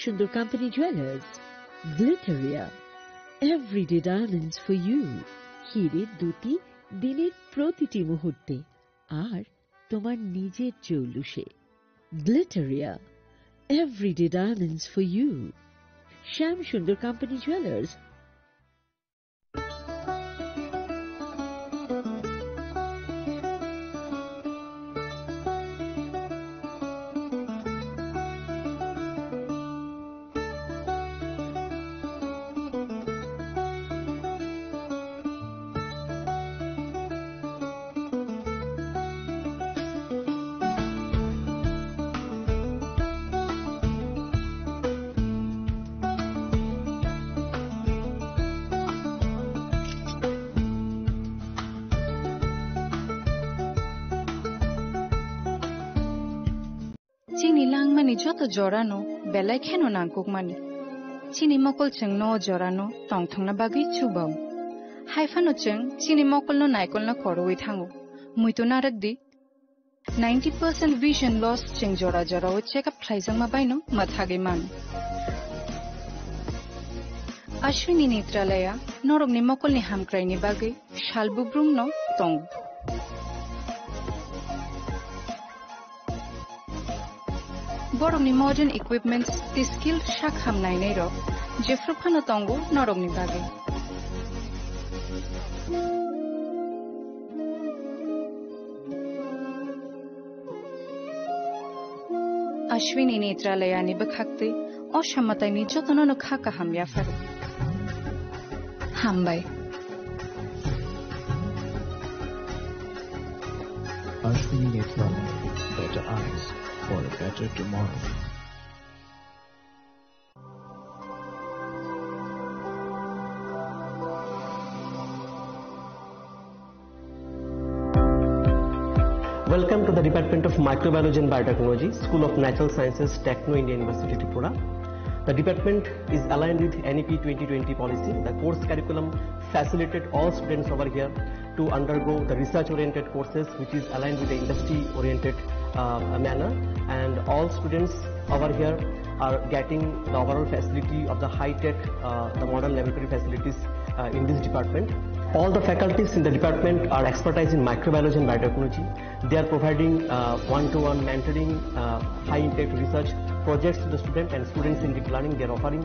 Sundar Company Jewelers, Glitteria, everyday diamonds for you. হিরের দুটি দিনের প্রতিটি মুহূর্তে আর তোমার নিজের জৌলুসে। Glitteria, everyday diamonds for you. Shyam Sundar Company Jewelers. Chini langmani joto jorano belai kheno nangkukmani. Chini mokol cheng no jorano tongthongna bagi chubau. Haifano cheng chini mokol no naikol na koroi thango. Muito narakdi 90% vision loss cheng jora jora o check up thaisang mabaino mathage man. Ashwini Netralaya norog ni mokol ni hamkrai ni bagi shalbubrum no tong. Borong ni modern equipments ti skill shak hamnai nei ro jefru phano tongo norong ni bage Ashwini Netralaya ni bakhakte oshammatai ni jotono no khaka hamya faru hambai Ashwini Netralaya, better eyes for a better tomorrow. Welcome to the Department of Microbiology and Biotechnology, School of Natural Sciences, Techno India University, Tripura. The department is aligned with NEP 2020 policy. The course curriculum facilitated all students over here to undergo the research-oriented courses, which is aligned with the industry-oriented manner, and all students over here are getting the overall facility of the high-tech, the modern laboratory facilities in this department. All the faculties in the department are expertise in microbiology and biotechnology. They are providing one-to-one mentoring, high-impact research projects to the student, and students in deep learning they are offering,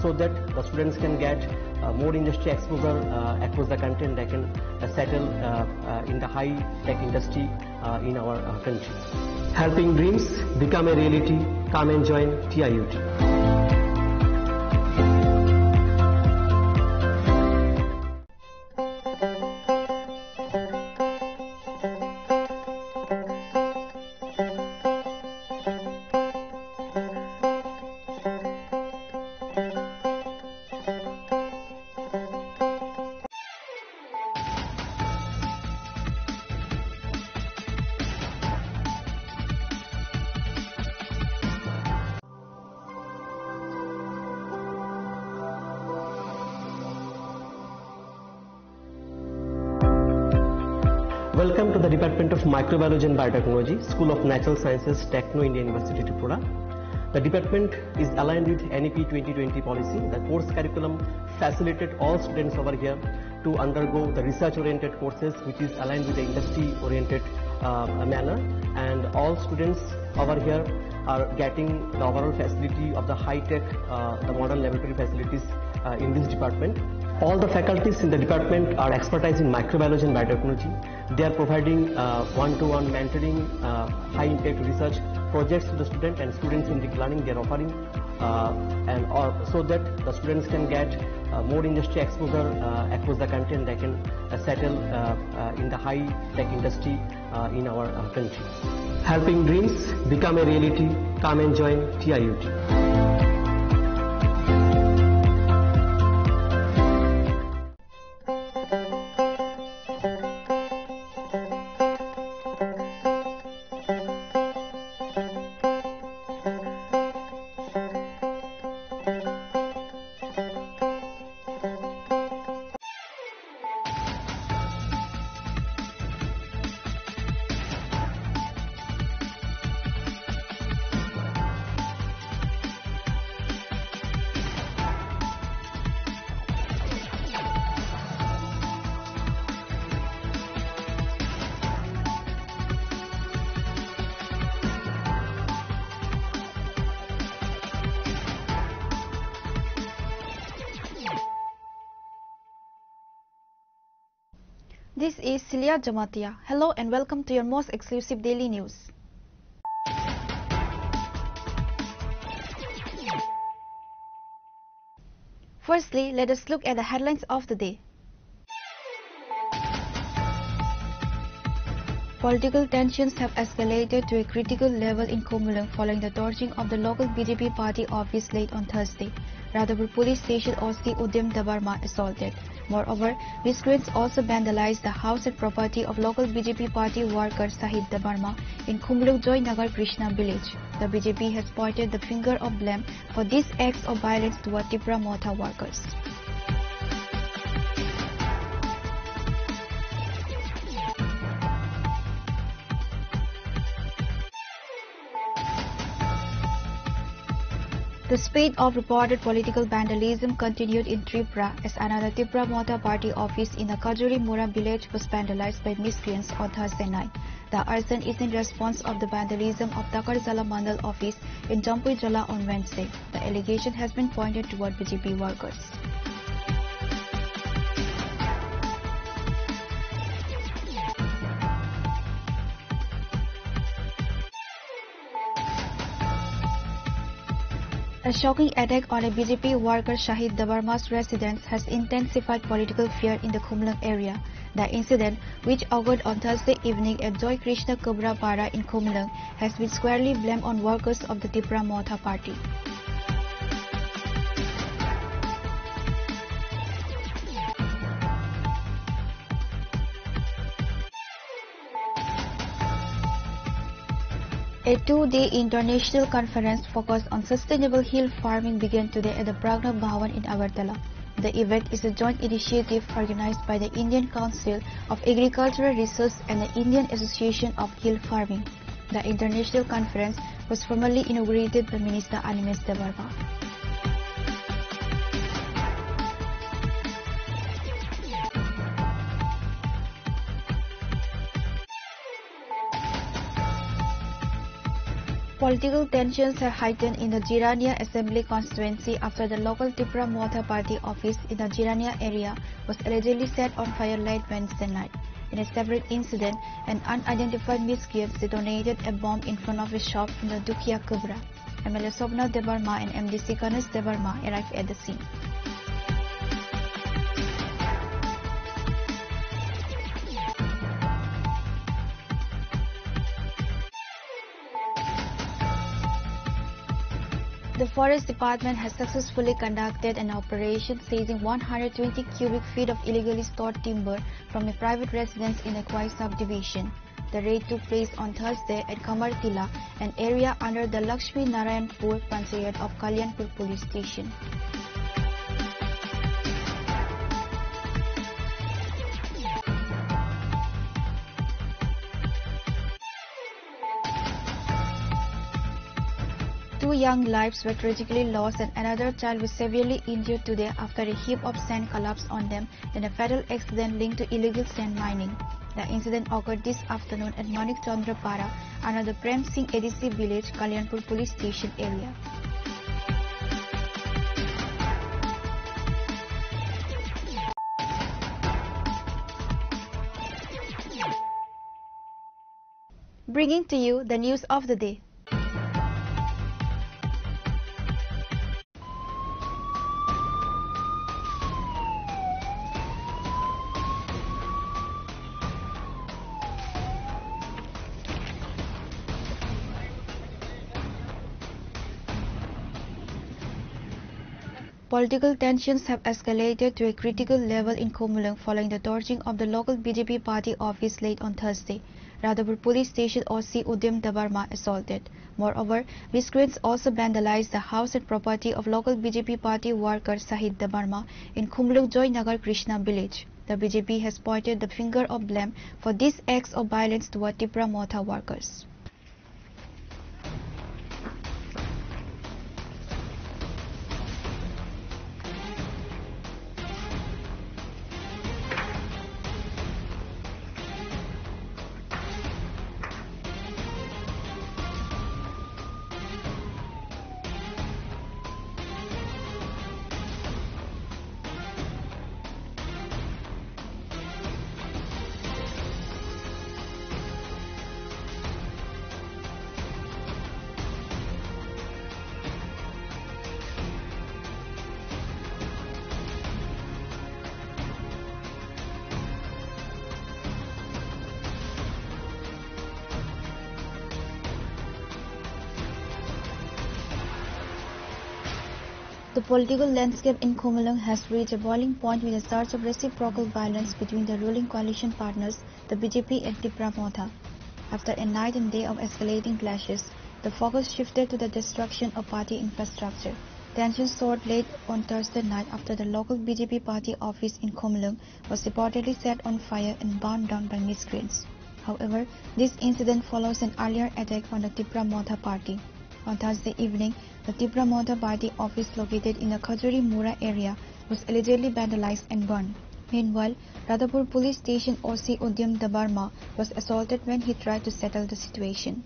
so that the students can get more industry exposure across the country, and they can settle in the high-tech industry in our country. Helping dreams become a reality. Come and join TIUT. Welcome to the Department of Microbiology and Biotechnology, School of Natural Sciences, Techno India University, Tripura. The department is aligned with NEP 2020 policy. The course curriculum facilitated all students over here to undergo the research-oriented courses, which is aligned with the industry-oriented manner, and all students over here are getting the overall facility of the high-tech, the modern laboratory facilities in this department. All the faculties in the department are expertise in microbiology and biotechnology. They are providing one-to-one mentoring, high-impact research projects to the student, and students in deep learning they are offering, so that the students can get more industry exposure across the country, and they can settle in the high-tech industry in our country. Helping dreams become a reality. Come and join TIUT. This is Celia Jamatia. Hello and welcome to your most exclusive daily news. Firstly, let us look at the headlines of the day. Political tensions have escalated to a critical level in Kumulung following the torching of the local BJP party office late on Thursday. Radhapur police station OC Udyam Dabarma assaulted. Moreover, miscreants also vandalized the house and property of local BJP party worker Sahid Dabarma in Kumulung Joy Nagar Krishna village. The BJP has pointed the finger of blame for these acts of violence toward Tipra Motha workers. The spate of reported political vandalism continued in Tripura as another Tipra Motha party office in the Kajuri Mura village was vandalized by miscreants on Thursday night. The arson is in response of the vandalism of Takar Jala Mandal office in Jampui Jala on Wednesday. The allegation has been pointed toward BJP workers. A shocking attack on a BJP worker Shahid Dabarma's residence has intensified political fear in the Kumulung area. The incident, which occurred on Thursday evening at Joy Krishna Kubra Para in Kumulung, has been squarely blamed on workers of the Tipra Motha party. A two-day international conference focused on sustainable hill farming began today at the Pragna Bhavan in Agartala. The event is a joint initiative organized by the Indian Council of Agricultural Research and the Indian Association of Hill Farming. The international conference was formally inaugurated by Minister Animesh Debarma. Political tensions have heightened in the Jirania Assembly constituency after the local Tipra Motha party office in the Jirania area was allegedly set on fire late Wednesday night. In a separate incident, an unidentified miscreant detonated a bomb in front of a shop in the Dukia Kubra. MLA Sobna Debarma and MDC Ganesh Debarma arrived at the scene. The Forest Department has successfully conducted an operation seizing 120 cubic feet of illegally stored timber from a private residence in the Kwai subdivision. The raid took place on Thursday at Kamartila, an area under the Lakshmi Narayanpur Panchayat of Kalyanpur police station. Two young lives were tragically lost and another child was severely injured today after a heap of sand collapsed on them in a fatal accident linked to illegal sand mining. The incident occurred this afternoon at Manik Chandra Para, under the Prem Singh ADC village, Kalyanpur police station area. Bringing to you the news of the day. Political tensions have escalated to a critical level in Kumulung following the torching of the local BJP party office late on Thursday. Radhapur police station OC Udyam Dabarma assaulted. Moreover, miscreants also vandalized the house and property of local BJP party worker Sahid Dabarma in Kumulung Joy Nagar Krishna village. The BJP has pointed the finger of blame for these acts of violence toward Tipra Motha workers. The political landscape in Komalung has reached a boiling point with a surge of reciprocal violence between the ruling coalition partners, the BJP and Tipra Motha. After a night and day of escalating clashes, the focus shifted to the destruction of party infrastructure. Tensions soared late on Thursday night after the local BJP party office in Komalung was reportedly set on fire and burned down by miscreants. However, this incident follows an earlier attack on the Tipra Motha party. On Thursday evening, the Tipra Motha party office located in the Khajuri Mura area was allegedly vandalized and burned. Meanwhile, Radhapur police station OC Udyam Dabarma was assaulted when he tried to settle the situation.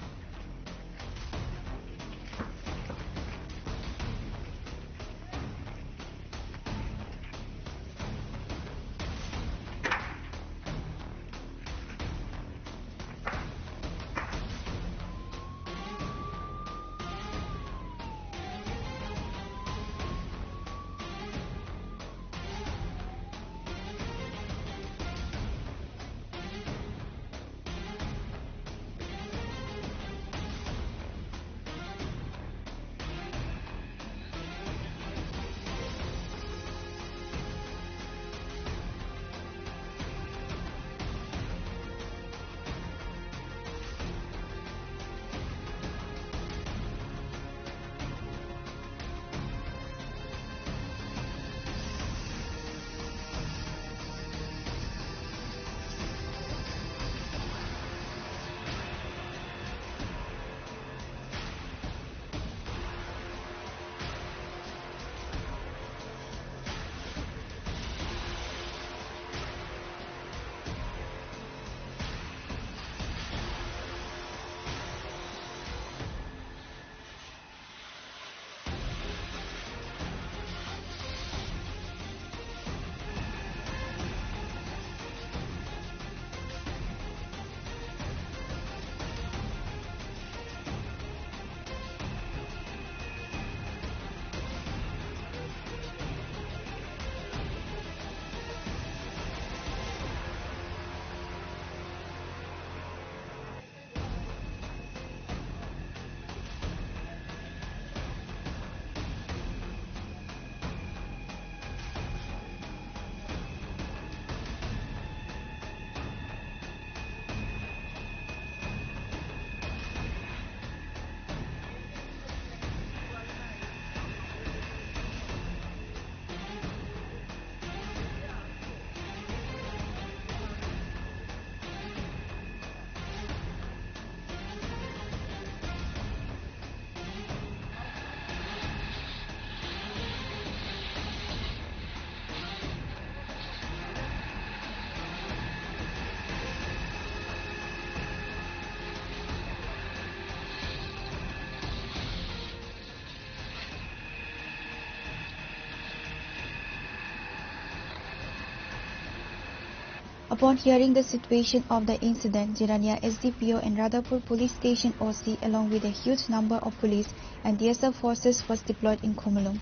Upon hearing the situation of the incident, Jirania SDPO and Radhapur police station OC along with a huge number of police and DSF forces was deployed in Komalung.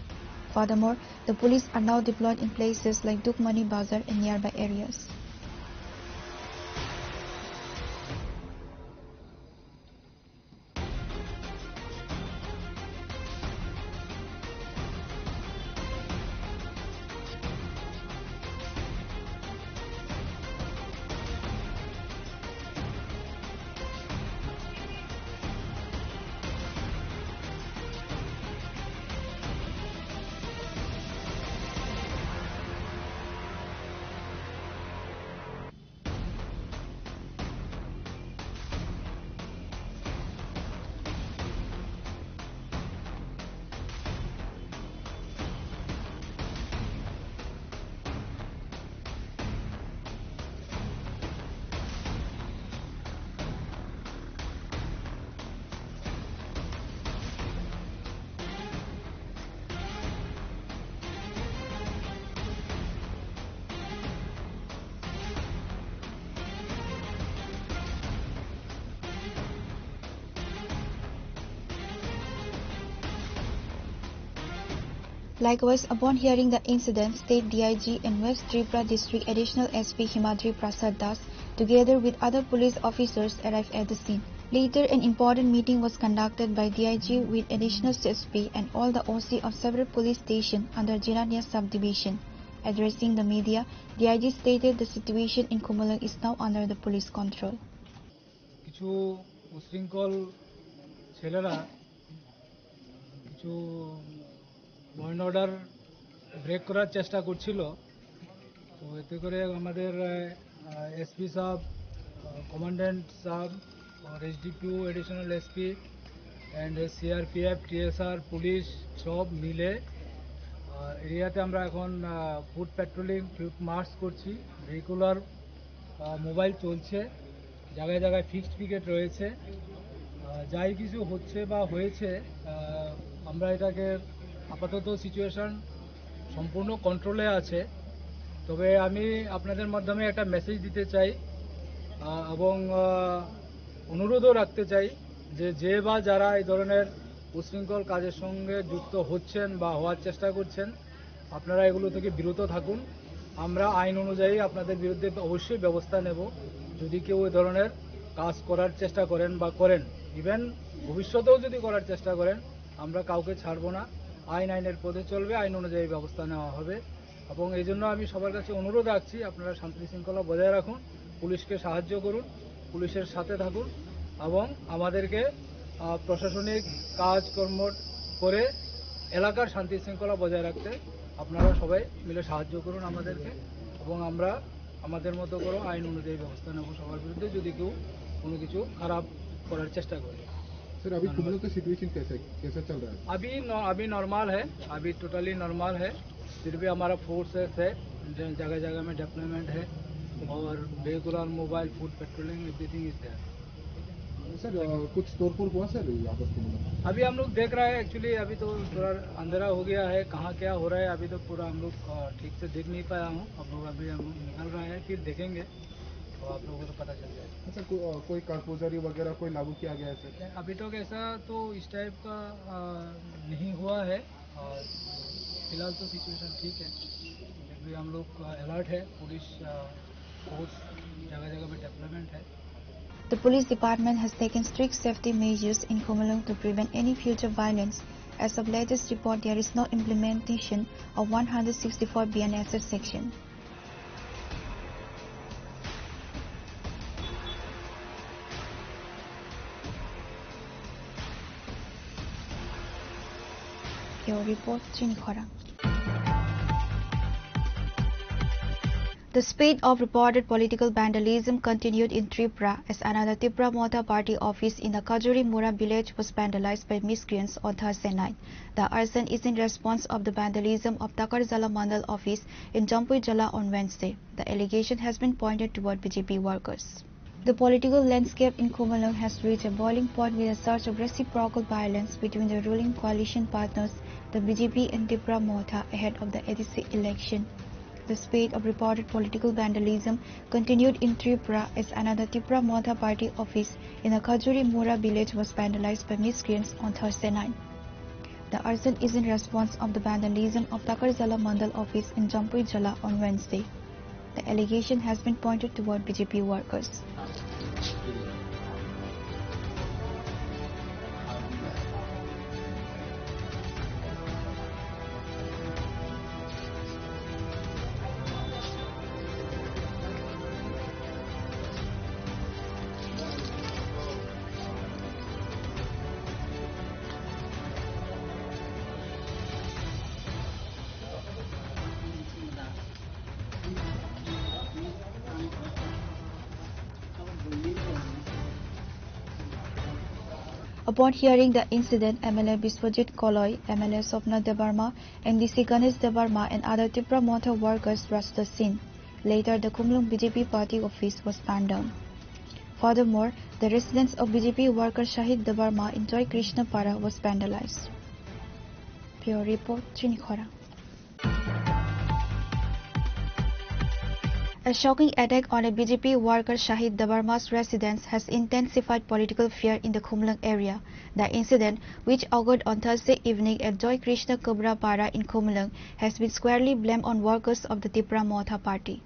Furthermore, the police are now deployed in places like Dukmani Bazar and nearby areas. Likewise, upon hearing the incident, State DIG and West Tripura District Additional SP Himadri Prasad Das, together with other police officers, arrived at the scene. Later, an important meeting was conducted by DIG with additional CSP and all the OC of several police stations under Jirania subdivision. Addressing the media, DIG stated the situation in Kumulang is now under the police control. কিছু উশৃঙ্খল ছেলেরা কিছু law and order break করার চেষ্টা করছিল, তো এতে করে আমাদের এসপি সাহেব, কমান্ড্যান্ট সাহেব और SDPO additional SP and CRPF TSR police सब मिले एरियाते আমরা এখন ফুট পেট্রোলিং ফুট মার্চ করছি। রেগুলার মোবাইল চলছে, জায়গায় জায়গায় ফিক্সড পিকেট রয়েছে। যাই কিছু হচ্ছে বা হয়েছে, আমরা এটাকে আপাতত সিচুয়েশন সম্পূর্ণ কন্ট্রোলে আছে। তবে আমি আপনাদের মাধ্যমে একটা মেসেজ দিতে চাই এবং অনুরোধও রাখতে চাই যে বা যারা এই ধরনের উশৃঙ্খল কাজের সঙ্গে যুক্ত হচ্ছেন বা হওয়ার চেষ্টা করছেন, আপনারা এগুলো থেকে বিরত থাকুন। আমরা আইন অনুযায়ী আপনাদের বিরুদ্ধে অবশ্যই ব্যবস্থা নেব। যদি কেউ এই ধরনের কাজ করার চেষ্টা করেন বা করেন, ইভেন ভবিষ্যতেও যদি করার চেষ্টা করেন, আমরা কাউকে ছাড়ব না। আইনের পথে চলবে, আইন অনুযায়ী ব্যবস্থা নেওয়া হবে। এবং এই জন্য আমি সবার কাছে অনুরোধ রাখছি, আপনারা শান্তি শৃঙ্খলা বজায় রাখুন, পুলিশকে সাহায্য করুন, পুলিশের সাথে থাকুন এবং আমাদেরকে প্রশাসনিক কাজকর্ম করে এলাকার শান্তি শৃঙ্খলা বজায় রাখতে আপনারা সবাই মিলে সাহায্য করুন আমাদেরকে, এবং আমরা আমাদের মতো করে আইন অনুযায়ী ব্যবস্থা নেব সবার বিরুদ্ধে যদি কেউ কোনো কিছু খারাপ করার চেষ্টা করে। सर अभी कुमलों का सिचुएशन कैसा चल रहा है? अभी नॉर्मल है, अभी टोटली नॉर्मल है। फिर भी हमारा फोर्सेस है, जगह जगह में डिप्लॉयमेंट है और regular mobile foot patrolling everything is there. Sir कुछ तोड़फोड़ हुआ सर यहाँ पर कुमलों? अभी हम लोग देख रहे हैं, एक्चुअली अभी तो थोड़ा अंधेरा हो गया है, कहाँ क्या हो रहा है अभी तो पूरा हम लोग ठीक से देख नहीं पाया हूँ। अब लोग अभी हम निकल रहे हैं, फिर देखेंगे तो आप लोगों को तो पता चल जाएगा। सर कोई कारपोजरी वगैरह कोई लागू किया गया है सर? अभी तक ऐसा तो इस टाइप का नहीं हुआ है। फिलहाल तो सिचुएशन ठीक है, फिर भी हम लोग अलर्ट है, पुलिस फोर्स जगह जगह पे डेवलपमेंट है। The police department has taken strict safety measures in Kumulang to prevent any future violence. As of latest report, there is no implementation of 164 BNSS section. Your report, Chinikhora. The spate of reported political vandalism continued in Tripura as another Tripura Mota party office in the Kajuri Mura village was vandalized by miscreants on Thursday night. The arson is in response of the vandalism of Takarzala Mandal office in Jampui Jala on Wednesday. The allegation has been pointed toward BJP workers. The political landscape in Kumulang has reached a boiling point with a surge of reciprocal violence between the ruling coalition partners, the BJP and Tripura Mota, ahead of the ADC election. The spate of reported political vandalism continued in Tripura as another Tripura Mota party office in the Kajuri Mura village was vandalized by miscreants on Thursday night. The arson is in response of the vandalism of Takarzala Mandal office in Jampui Jala on Wednesday. The allegation has been pointed toward BJP workers. Upon hearing the incident, MLA Biswajit Koloi, MLA Sopna Debarma, NDC Ganesh Debarma and other Tripura Mota workers rushed the scene. Later, the Kumulang BJP party office was burned down. Furthermore, the residence of BJP worker Shahid Debarma in Joy Krishna Para was vandalized. Pure report, Chinikhora. A shocking attack on a BJP worker Shahid Debarma's residence has intensified political fear in the Kumulang area. The incident, which occurred on Thursday evening at Joy Krishna Kubra Para in Kumulang, has been squarely blamed on workers of the Tripura Mota party.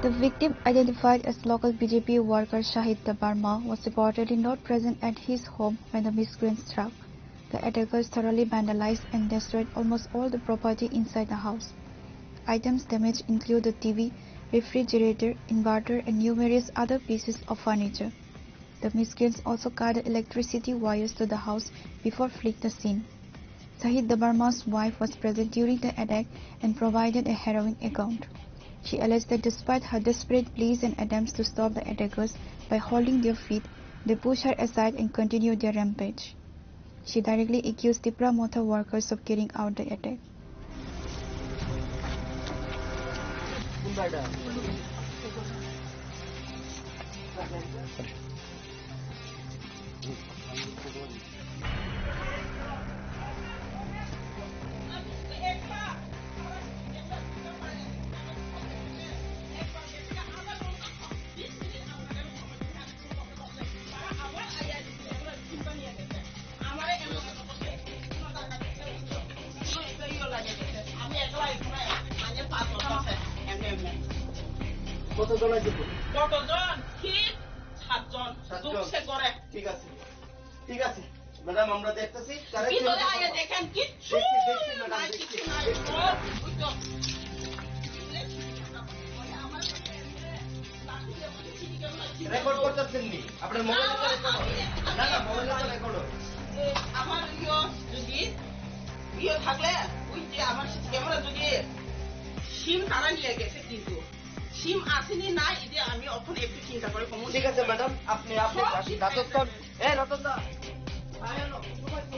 The victim, identified as local BJP worker Shahid Dabarma, was reportedly not present at his home when the miscreants struck. The attackers thoroughly vandalized and destroyed almost all the property inside the house. Items damaged include the TV, refrigerator, inverter, and numerous other pieces of furniture. The miscreants also cut the electricity wires to the house before fleeing the scene. Shahid Dabarma's wife was present during the attack and provided a harrowing account. She alleged that despite her desperate pleas and attempts to stop the attackers by holding their feet, they pushed her aside and continued their rampage. She directly accused Tipra Motor workers of carrying out the attack. কতজন আছে? কতজন? ঠিক 7 জন। দুঃখে করে। ঠিক আছে। ঠিক আছে। ম্যাডাম আমরা দেখতেছি। কি করে আয়া দেখেন কি? দেখছি ম্যাডাম দেখছি। রেকর্ড করতেছেন নি? আপনার মোবাইলে তো রেকর্ড হয়। না না মোবাইলে তো রেকর্ড হয়। আমার যদি থাকলে ওই যে আমার ক্যামেরা যদি সিম তারা নিয়ে গেছে কিন্তু সিম আসেনি না এই আমি এখন একটু চিন্তা করে কম। ঠিক আছে ম্যাডাম আপনি রাতস্থান রাতস্থান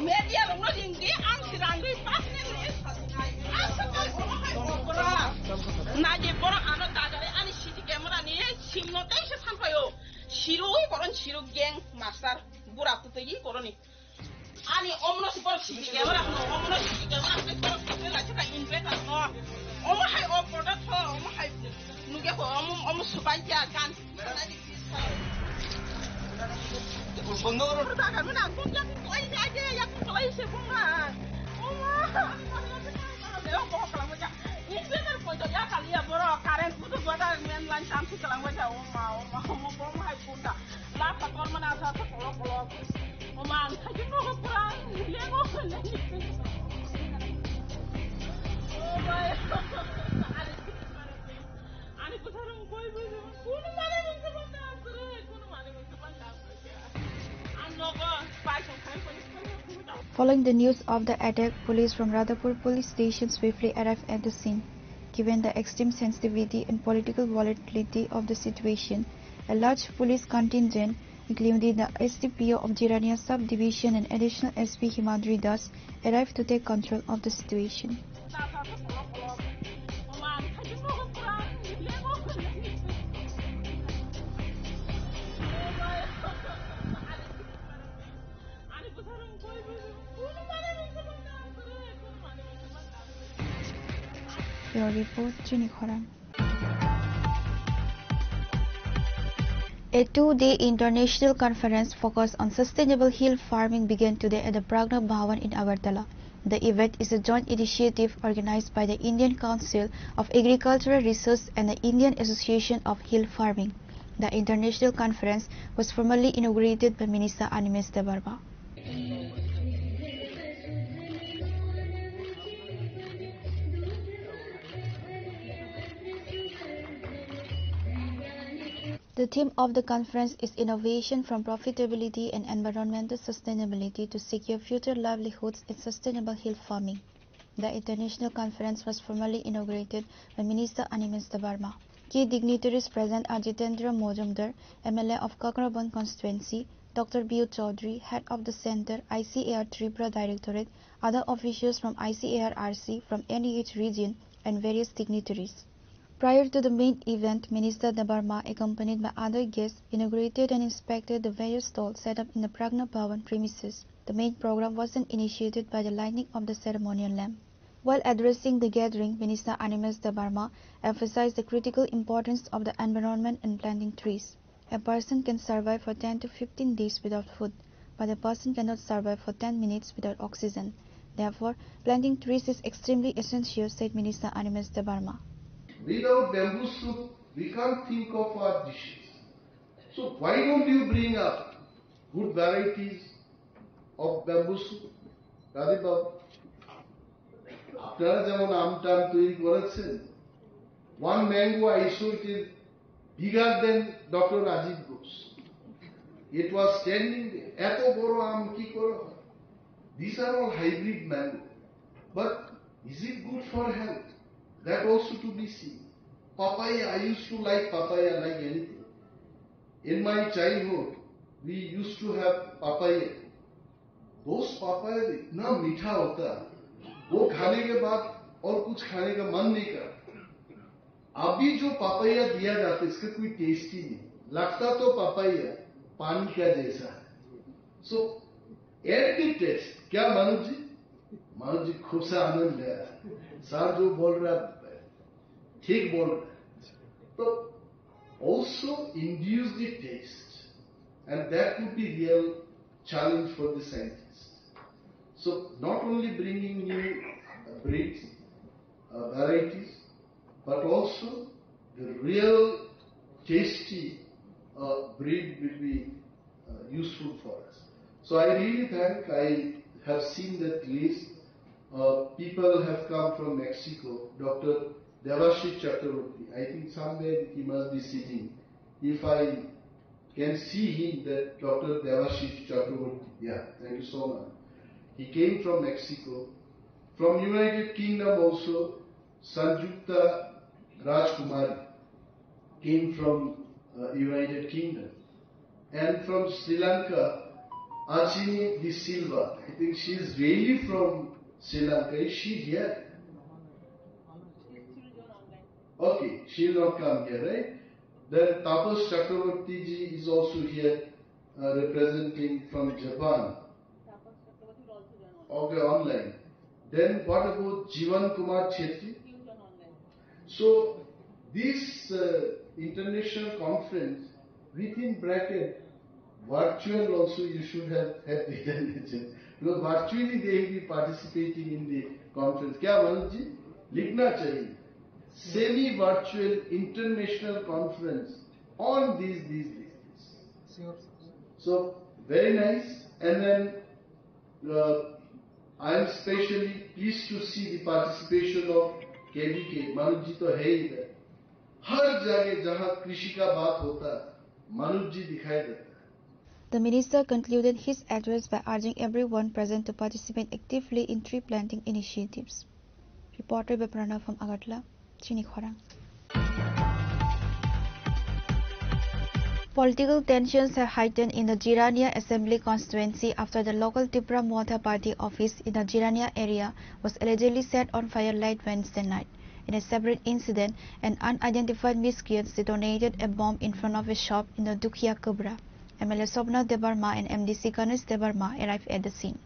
media lo tinggi ang siranggi pas ni na je bora ano dagare ani siti camera ni sim no tai se sampayo shiroi koron shiru geng master bura tu tegi koroni ani omno super siti camera no omno siti camera ke koro la chaka inverter no omo hai o product ho omo hai nuge ko omo subanja kan বন্ধ করো টাকা আমি না কোন জায়গায় কই যাচ্ছে এক কইছে কোনা ওমা দেও বকলা মজা ইনভেটার কইতো যা খালিয়া বড় কারেন্ট পুরো গোটা মেন লাইন সামসি কলা মজা ওমা বড় হাই কোনটা লা পাকর মানে আসা তো বড় বড় ওমা খাজি নো পুরা লেগো আরে কোথায় কই বুঝো কোন মানে বুঝতে পারছ কোন মানে বুঝতে পারছ Following the news of the attack, police from Radhapur police station swiftly arrived at the scene. Given the extreme sensitivity and political volatility of the situation, a large police contingent, including the SDPO of Jirania Sub-Division and additional SP Himadri Das, arrived to take control of the situation. Your report, Chini Khoran. A two-day international conference focused on sustainable hill farming began today at the Pragna Bhavan in Agartala. The event is a joint initiative organized by the Indian Council of Agricultural Research and the Indian Association of Hill Farming. The international conference was formally inaugurated by Minister Animesh Debarma. The theme of the conference is Innovation from Profitability and Environmental Sustainability to Secure Future Livelihoods in Sustainable Hill Farming. The international conference was formally inaugurated by Minister Animesh Debarma. Key dignitaries present are Jitendra Mojumdar, MLA of Kakrabon constituency, Dr. B.U. Chaudhary, Head of the Center, ICAR Tripura Directorate, other officials from ICAR RC from NEH region, and various dignitaries. Prior to the main event, Minister Debarma, accompanied by other guests, inaugurated and inspected the various stalls set up in the Pragna Bhavan premises. The main program was then initiated by the lighting of the ceremonial lamp. While addressing the gathering, Minister Animesh Debarma emphasized the critical importance of the environment and planting trees. A person can survive for 10 to 15 days without food, but a person cannot survive for 10 minutes without oxygen. Therefore, planting trees is extremely essential, said Minister Animesh Debarma. Without bamboo soup we can't think of our dishes. So why don't you bring up good varieties of bamboo soup? Radhik Babu, আপনারা যেমন আমটাম তৈরি করেছেন, one mango I saw it is bigger than Dr. Rajiv Ghosh. It was standing there. এত বড় আম কি করে হয়? These are all hybrid mango. But is it good for health? That also to be seen. Papaya, I used to like papaya like anything. In my childhood, we used to have papaya. Those papaya इतना मीठा होता, वो खाने के बाद और कुछ खाने का मन नहीं करता. अभी जो पापाया दिया जाता है इसका कोई टेस्ट ही नहीं लगता, तो पापाया पानी का जैसा है. सो एंटी टेस्ट क्या मानव जी खूब सा आनंद ले रहा है. सर जो बोल रहा है ठीक बोल रहा है. तो also induce the taste, and that would be real challenge for the scientists. So not only bringing new breeds, varieties, but also the real tasty breed will be useful for us. So I really think I have seen that list. People have come from Mexico. Dr. Devashish Chakraborty, I think somewhere he must be sitting. If I can see him, that Dr. Devashish Chakraborty, yeah, thank you so much. He came from Mexico. From United Kingdom also, Sanjukta Rajkumari came from United Kingdom. And from Sri Lanka, Achini De Silva, I think she is really from Sri Lanka. Is she here? Okay, she will not come here, right? Then Tapas Chakraborty ji is also here, representing from Japan. Okay, online. Then what about Jivan Kumar Chetri? So this international conference, within bracket, virtual also you should have written mentioned, because virtually they will be participating in the conference. क्या मनोज जी लिखना चाहिए? Semi-virtual international conference on these. So very nice. And then I am especially pleased to see the participation of KVK. Manoj ji तो है ही इधर. हर जगह जहाँ कृषि का बात होता है, मनोज जी दिखाई देता है. The minister concluded his address by urging everyone present to participate actively in tree planting initiatives. Reporter by Pranav from Agartala, Chini Khorang. Political tensions have heightened in the Jirania Assembly constituency after the local Tipra Motha party office in the Jirania area was allegedly set on fire late Wednesday night. In a separate incident, an unidentified miscreant detonated a bomb in front of a shop in the Dukhia Kubra. MLA Sobna Debarma and MDC Ganesh Debarma arrived at the scene.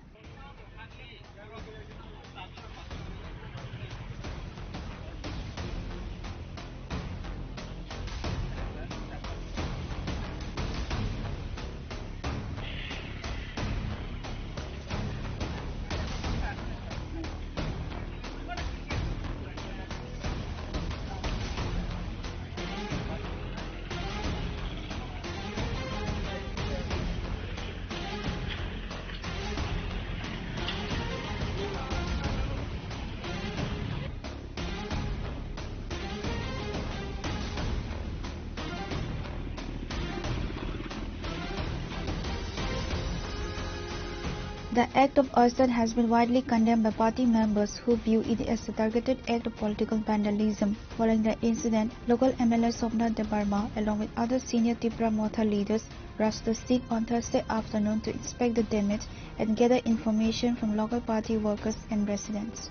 The act of arson has been widely condemned by party members who view it as a targeted act of political vandalism. Following the incident, local MLA Sobna Debarma, along with other senior Tipra Motha leaders, rushed the scene on Thursday afternoon to inspect the damage and gather information from local party workers and residents.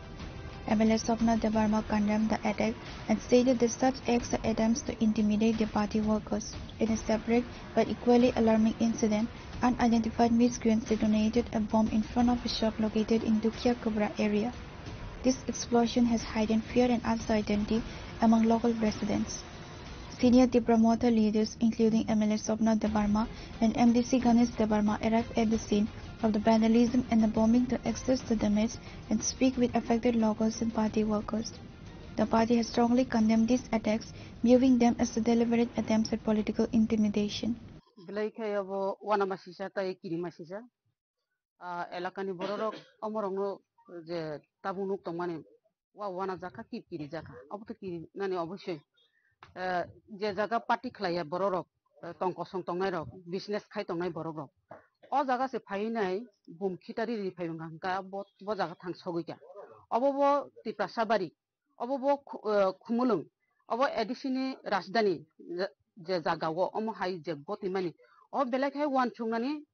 MLA Sobna Debarma condemned the attack and stated that such acts are attempts to intimidate the party workers. In a separate but equally alarming incident, unidentified miscreants detonated a bomb in front of a shop located in Dukhia Kubra area. This explosion has heightened fear and uncertainty among local residents. Senior Tipra Motha leaders, including MLA Sobna Debarma and MDC Ganesh Debarma, arrived at the scene of the vandalism and the bombing to assess the damage and speak with affected locals and party workers. The party has strongly condemned these attacks, viewing them as deliberate attempts at political intimidation. Belai abo wana masisa tai kiri masisa. Elakani bororok omorongno je tabunuk tongmani wana jaka kiri jaka. Abo to kiri nani obosoi. Je jaga party khlaya bororok tongkosong tongnai rok business khai tongnai bororok. O jaga se phainai bumkhitari ri phaibangka bo jaga thang sogoika. Abo bo Tiprasabari. Abo bo Khumulung. Abo edisini Rajdhani je jaga wo omo hai je gotimani. O belai khai wan chungani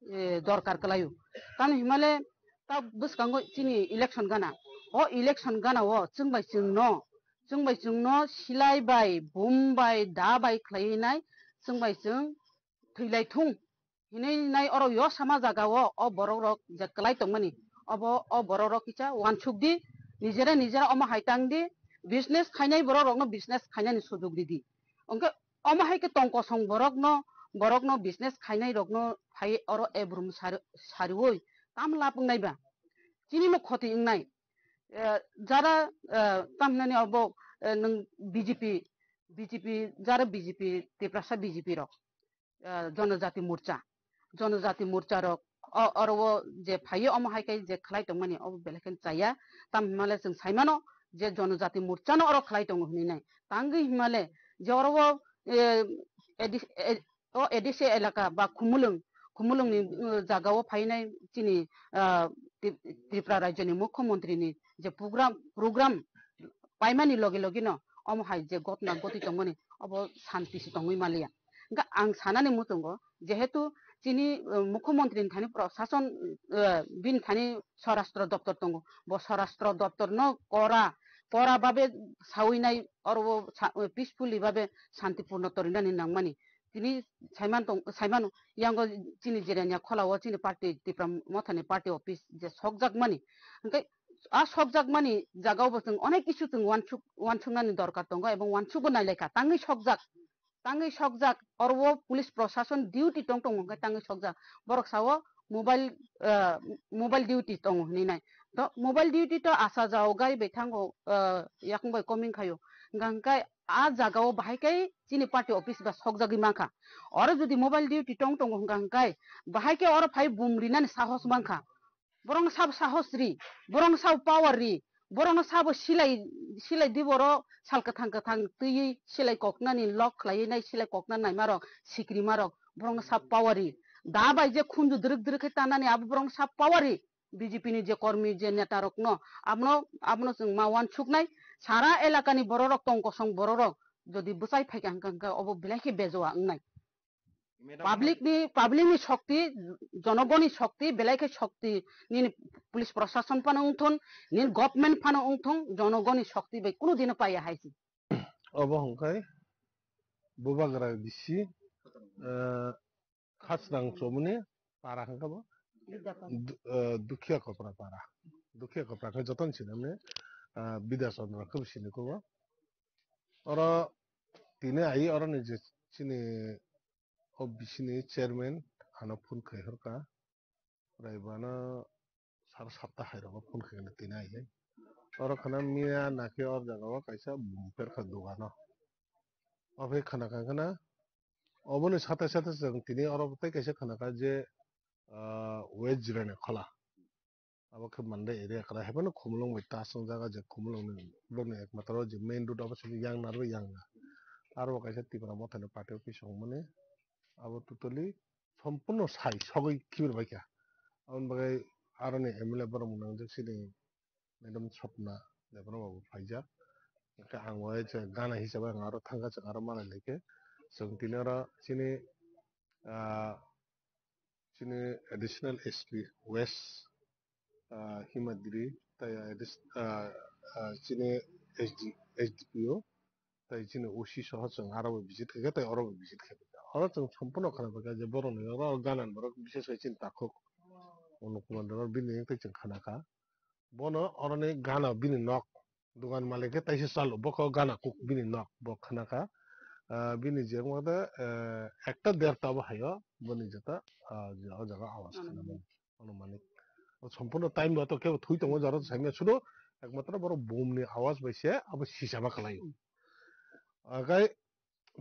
dorkar kalayu. Tam himale ta buskango chini election gana. O election gana wo chungbai chungno silai bai bum bai da bai khlainai chungbai chung thilai thung hinai nai oro yo sama jaga wo o borok je klai tongmani obo o borok kicha wan chukdi nijera omo haitang di business khainai borok no business khainani sujog di onke omo haike tongkosong borok no business khainai rok no hai oro ebrum sariwoi tam lapungnai ba chini mo khoti ingnai jara tamnani abo nang BJP jara BJP Tiprasa BJP rok Janojati Morcha rok oro je phayo omo haikai je khlai tongmani obo belekan chaya tam himale jeng saimano je Janojati Morcha no oro khlai tong hninai tangi himale je oro edise elaka ba Khumulung ni jagao phainai chini Tripura Rajyani Mukhyamantri ni je program paimani loge no omo hai je gotna goti tongmani obo shanti si tongoi malia ga ang sanani mutungo jehetu chini Mukhyamantri thani prashason bin thani Swarashtra Doptor tongo bo Swarashtra Doptor no kora babe sawinai oro peacefully babe shantipurno torinani nangmani tini Saiman yango chini jerenya kholawo chini party Tripura mothani party office je sokjak mani enkai sokjak mani jagao bo chung onek issue chung wanchungnani dorkar tongo ebong wanchugo naileka tangi sokjak oro police proshashan duty tong tangi sokjak borok sawo mobile duty tong hninai to mobile duty to asa jao gai bethango yakungbai coming khayo gangkai a jagao bahaikai chini party office ba sokjagi mangkha oro jodi mobile duty tong gangkai bahaikai oro phai bumrinani sahos mangkha borong sab sahos ri borong sab power ri borong sab silai diboro salkathang tui silai koknani lock khlainai silai koknani marok sikri marok borong sab power ri da bai je khunju druk tanani ab borong sab power ri BJP ni je kormi je neta rok no abno chung ma wan chuknai sara elakani borok tongkosong borok jodi busai phaikangka obo belaki bejoa ngnai public ni shakti jonogoni shakti belaki shakti ni police proshashan pano ungthon ni government pano ungthon jonogoni shakti bai kuno dino paya haisi obo hongkai bubagra bisi khasrang chomuni para hangka bo dukhia kopra ka joton sinamne bidasondra khub siniko oro tine ai oro ni je chini obisini chairman hano phun khaihorka raibana sar sapta hairo phun khaina tine ai oro khana miya nakhe or jagao kaisa bumper kha dogano obe khana kana oboni sate jeng tini oro tai kaisa khana ka je west jirane khola abo ke mande area kala hebano Khumulung bai tasung jaga je Khumulung ni bone ekmatro je main road abo sini yang na aro kaisa Tripura mothani party office mone abo totally সম্পূর্ণ sai sogoi kibir baikya abon bagai aroni MLA borong nang je sini madam Swapna lebro babu faija ka angwai je gana hisabe aro thanga je aro mana leke song tinara sini additional SP West Himadri tai sini HDPO tai sini OC soho jeng aro visit khege tai oro visit khebe oro jeng সম্পূর্ণ khana baga je borong ni oro ganan borok bishes hai chin takhok onukumandor bini tai jeng khana ka bono oro ni gana bini nok dugan malike tai se salo boko gana kuk bini nok bo khana ka bini je mode একটা দেড়টা হাইও বনি যেটা জায়গা আওয়াজ অনুমানিক সম্পূর্ণ time মতো কেউ থুই তঙ্গ যারা সাইমে শুধু একমাত্র বড় বুমনি আওয়াজ বাইছে আবার সিসাবা খালাयो আগাই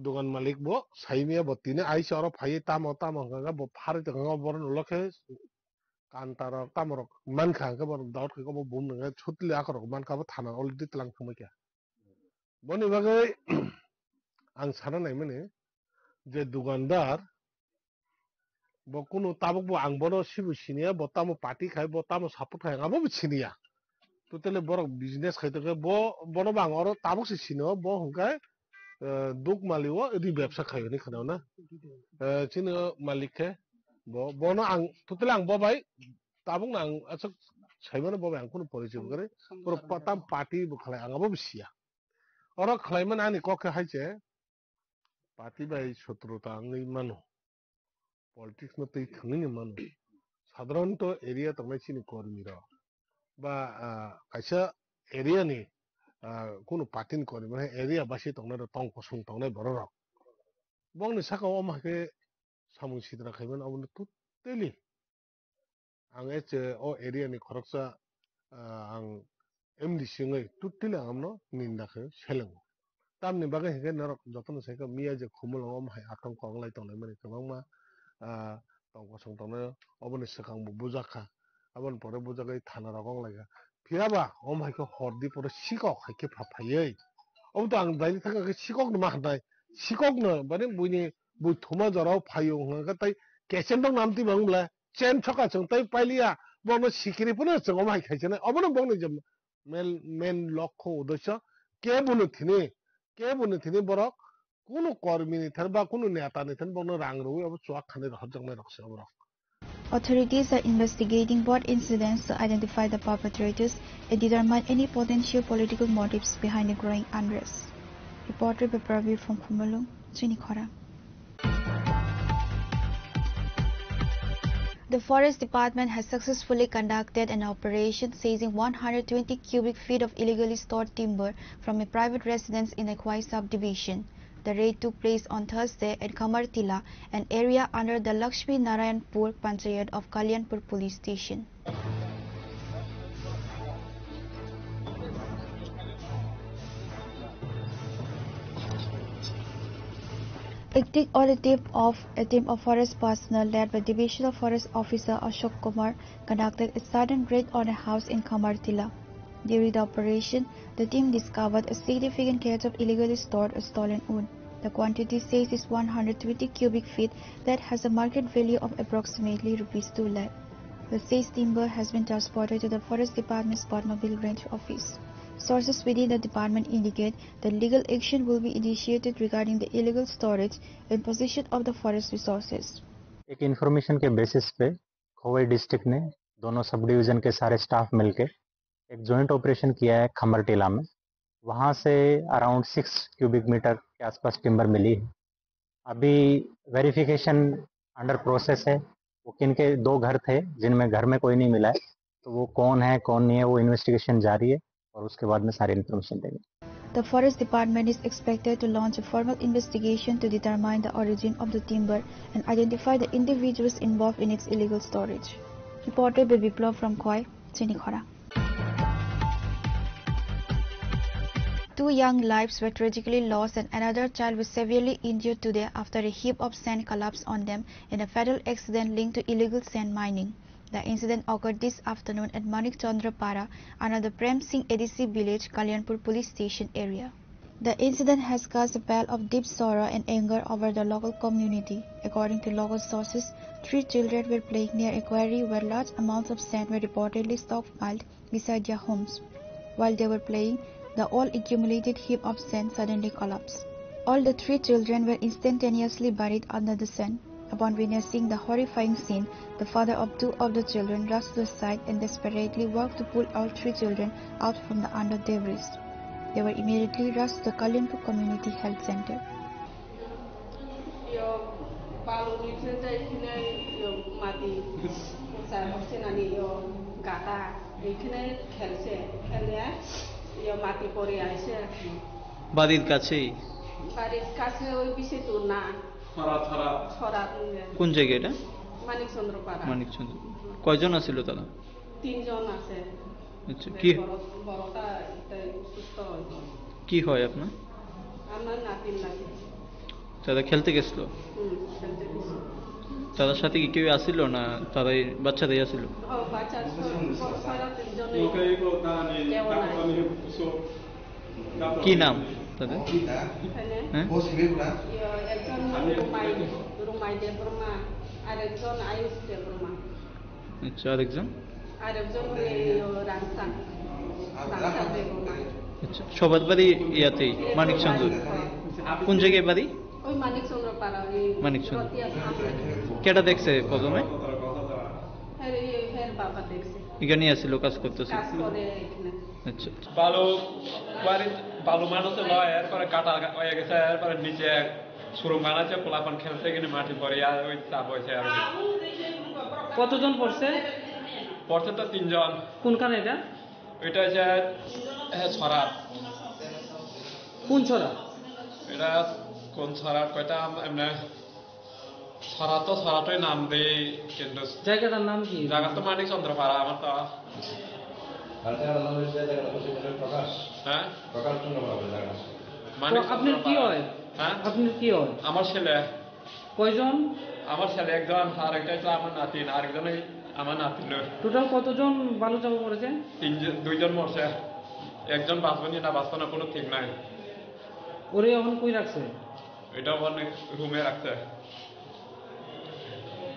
দোকান মালিক বো সাইমিয়া বতিনে আইছে আর ফাই তামো হাঙ্গা বো ফারে তঙ্গা বড় নলকে কান্তার তামরক মানখা কে বড় দাউট কে বো বুম নঙ্গা ছুতলি আকর মানখা বো থানা অলরেডি তলাং থমকে বনি বাগै आं साना नाय माने जे दुकानदार bo kuno tabuk bo ang bono sibu sinia bo tamo party khai bo tamo support khai ngabo sinia to tele borok business khai to bo bono bang oro tabuk si sino bo hungkai duk maliwo edi ব্যবসা khai ni khana na chino malik ke bo bono ang to tele ang bo bai tabuk nang achak saimano bo ang kuno porichim gore puro patam party bo khlai angabo sia oro khlai man ani ko khai che party bai shotrota ngai mano politics মতো থাঙ্গিনি মানো সাধারণত area তংনাই চিনি কর্মী বা কাইসা area নি কোনো পার্টিন কর্মী মানে এরিয়া বাসি তংনাই টং কসং তংনাই বড় রক বংনি সাকাও আমাকে সামুং সিদ্রা খাইবেন অবনে তুতেলি आं एचे ओ एरिया नि खरकसा आं एमडी सिङै तुतेली आंनो निन्दाखौ सेलें तामनि बागै हेगे नरक जतन सेका मिया जे खुमुल हम हाय आथं कंगलाय तंनाय माने गोबांमा tongkosong tongno oboni sakang bo bujaka abon pore bujagai thana rokong laga phiaba om haiko hordi pore sikok haike phaphaiyei om to ang daini thaka ke sikok no mahnai sikok no bani buini bui thuma jarao phayo hanga tai kesen dong namti bangla chen choka chung tai pailia bono sikiri puna chung om hai khaisane obono bongni je men lokho udesho ke bunu thini borok কোনো কর্মী নিথেন বা কোনো নেতা নিথেন বনো রাং রুই of চুয়াক খানে হজংনাই রকছে অবরক Authorities are investigating both incidents to identify the perpetrators and determine any potential political motives behind the growing unrest. Reported by Pravir from Khumulung, Chinikhora. The Forest Department has successfully conducted an operation seizing 120 cubic feet of illegally stored timber from a private residence in the Khwai subdivision. The raid took place on Thursday at Kamartila, an area under the Lakshmi Narayanpur Panchayat of Kalyanpur police station. Acting on a team of forest personnel led by Divisional Forest Officer Ashok Kumar conducted a sudden raid on a house in Kamartila. During the operation, the team discovered a significant cache of illegally stored or stolen wood. The quantity seized is 120 cubic feet that has a market value of approximately ₹2 lakh. The seized timber has been transported to the Forest Department's Padmaville Range Office. Sources within the department indicate that legal action will be initiated regarding the illegal storage and possession of the forest resources. एक information के basis पे Khowai district ने दोनों sub division के सारे staff मिलकर एक joint operation किया है खमरटीला में। वहां से अराउंड 6 क्यूबिक मीटर के आसपास टिम्बर मिली है। अभी वेरिफिकेशन अंडर प्रोसेस है। वो किनके 2 घर थे जिनमें घर में कोई नहीं मिला है, तो वो कौन है कौन नहीं है वो इन्वेस्टिगेशन जारी है और उसके बाद में सारी इन्फॉर्मेशन देंगे। The Forest Department is expected to launch a formal investigation to determine the origin of the timber and identify the individuals involved in its illegal storage. Reported by Biplav from Khwai, Chinikhora. 2 young lives were tragically lost and another child was severely injured today after a heap of sand collapsed on them in a fatal accident linked to illegal sand mining. The incident occurred this afternoon at Manik Chandra Para under the Prem Singh ADC village, Kalyanpur police station area. The incident has caused a pile of deep sorrow and anger over the local community. According to local sources, 3 children were playing near a quarry where large amounts of sand were reportedly stockpiled beside their homes. While they were playing, the all-accumulated heap of sand suddenly collapsed. All the 3 children were instantaneously buried under the sand. Upon witnessing the horrifying scene, the father of 2 of the children rushed to the site and desperately worked to pull all 3 children out from the under debris. They were immediately rushed to the Kalyanpur Community Health Center. বাড়ির কাছেই ওই বেশি দূর না ছড়া কোন জায়গা এটা মানিকচন্দ্র পাড়া মানিকচন্দ্র কয়জন আছিল তারা 3 জন আছে আচ্ছা কি বড়টা এটাই সুস্থ হয় কি হয় আপনার? আমার নাতির লাগে তারা খেলতে গেছিল? খেলতে গেছে। তাদের সাথে কি কেউ আসিল না তারাই বাচ্চারাই আসিল? বাচ্চা সারা তিনজনে কেউ নাই। কি নাম তাদের? হ্যাঁ একজন রুমাই দেববর্মা আরেকজন আয়ুষ দেববর্মা। আচ্ছা আরেকজন? আরেকজন রাংসাং দেববর্মা। আচ্ছা সবার বাড়ি ইয়াতেই মানিকচন্দ্র? কোন জায়গায় বাড়ি? ওই মানিকচন্দ্র পাড়া। মানিকচন্দ্র। কেটা দেখছে প্রথমে? বাবা দেখছে। এখানে আসিল কাজ করতেছে? কাজ করে এখানে। আচ্ছা বালু বালু মানুষ লয় এরপরে কাটা হয়ে গেছে এরপরে নিচে সুরঙ্গ বানাচ্ছে পোলাপান খেলছে এখানে মাটি পরে আর ওই চাপ হয়েছে আর কতজন পড়ছে? পড়ছে তো 3 জন। কোনখানে এটা? এটা হচ্ছে ছড়া। কোন ছড়া? এটা কোন ছড়া কয়টা এমনি ছড়া তো ছড়াটাই নাম দেই কিন্তু জায়গাটার নাম কি? জায়গা তো মানিকচন্দ্র পাড়া আমার তো। হ্যাঁ আপনি কি হয়? হ্যাঁ আপনি কি হয়? আমার ছেলে। কয়জন? আমার ছেলে একজন আর একটা হচ্ছে আমার নাতিন আরেকজন আমার নাতিন। টোটাল কতজন বালু চাপা পড়েছে? 2জন মরছে, একজন বাঁচবেন না বাঁচতো না কোনো ঠিক নাই। ওরে এখন কই রাখছে? এটা অনেক রুমে রাখছে।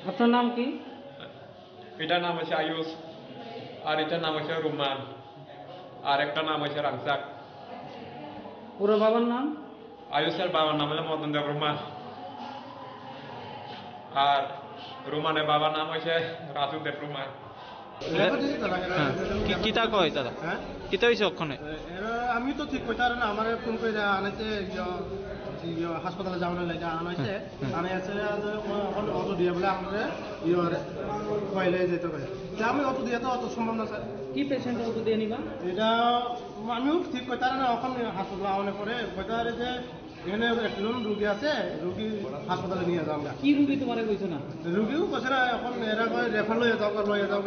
আপনার নাম কি? এটার নাম হচ্ছে আয়ুষ আর এটার নাম হচ্ছে রুমান আর একটা নাম হচ্ছে রাংসাক। ওর বাবার নাম? আয়ুষের বাবার নাম হচ্ছে মদন দেব রুমান আর রুমানের বাবার নাম হচ্ছে রাজু দেব রুমান। কিতা কয় দাদা? কিতা হয়েছে ওখানে? আমি তো ঠিক কইতে পারি না, আমার ফোন করে আনাইছে হাসপাতালে যাওয়ার লাগে আনাইছে আনাইছে অটো দিয়ে বলে আমাদের কইলে যেতে পারে। আমি অটো দিয়ে তো অত সম্ভব না স্যার। কি পেশেন্ট অটো দিয়ে নিবা? এটা আমিও ঠিক কইতে পারি না, ওখানে হাসপাতালে আনার পরে কইতে পারি যে এখানে একজন রুগী আছে, রুগী হাসপাতালে নিয়ে যাও। কি রুগী তোমারে কইছো না? রুগীও কইছে না, এখন এরা কয় রেফার লয়ে যাও এটাও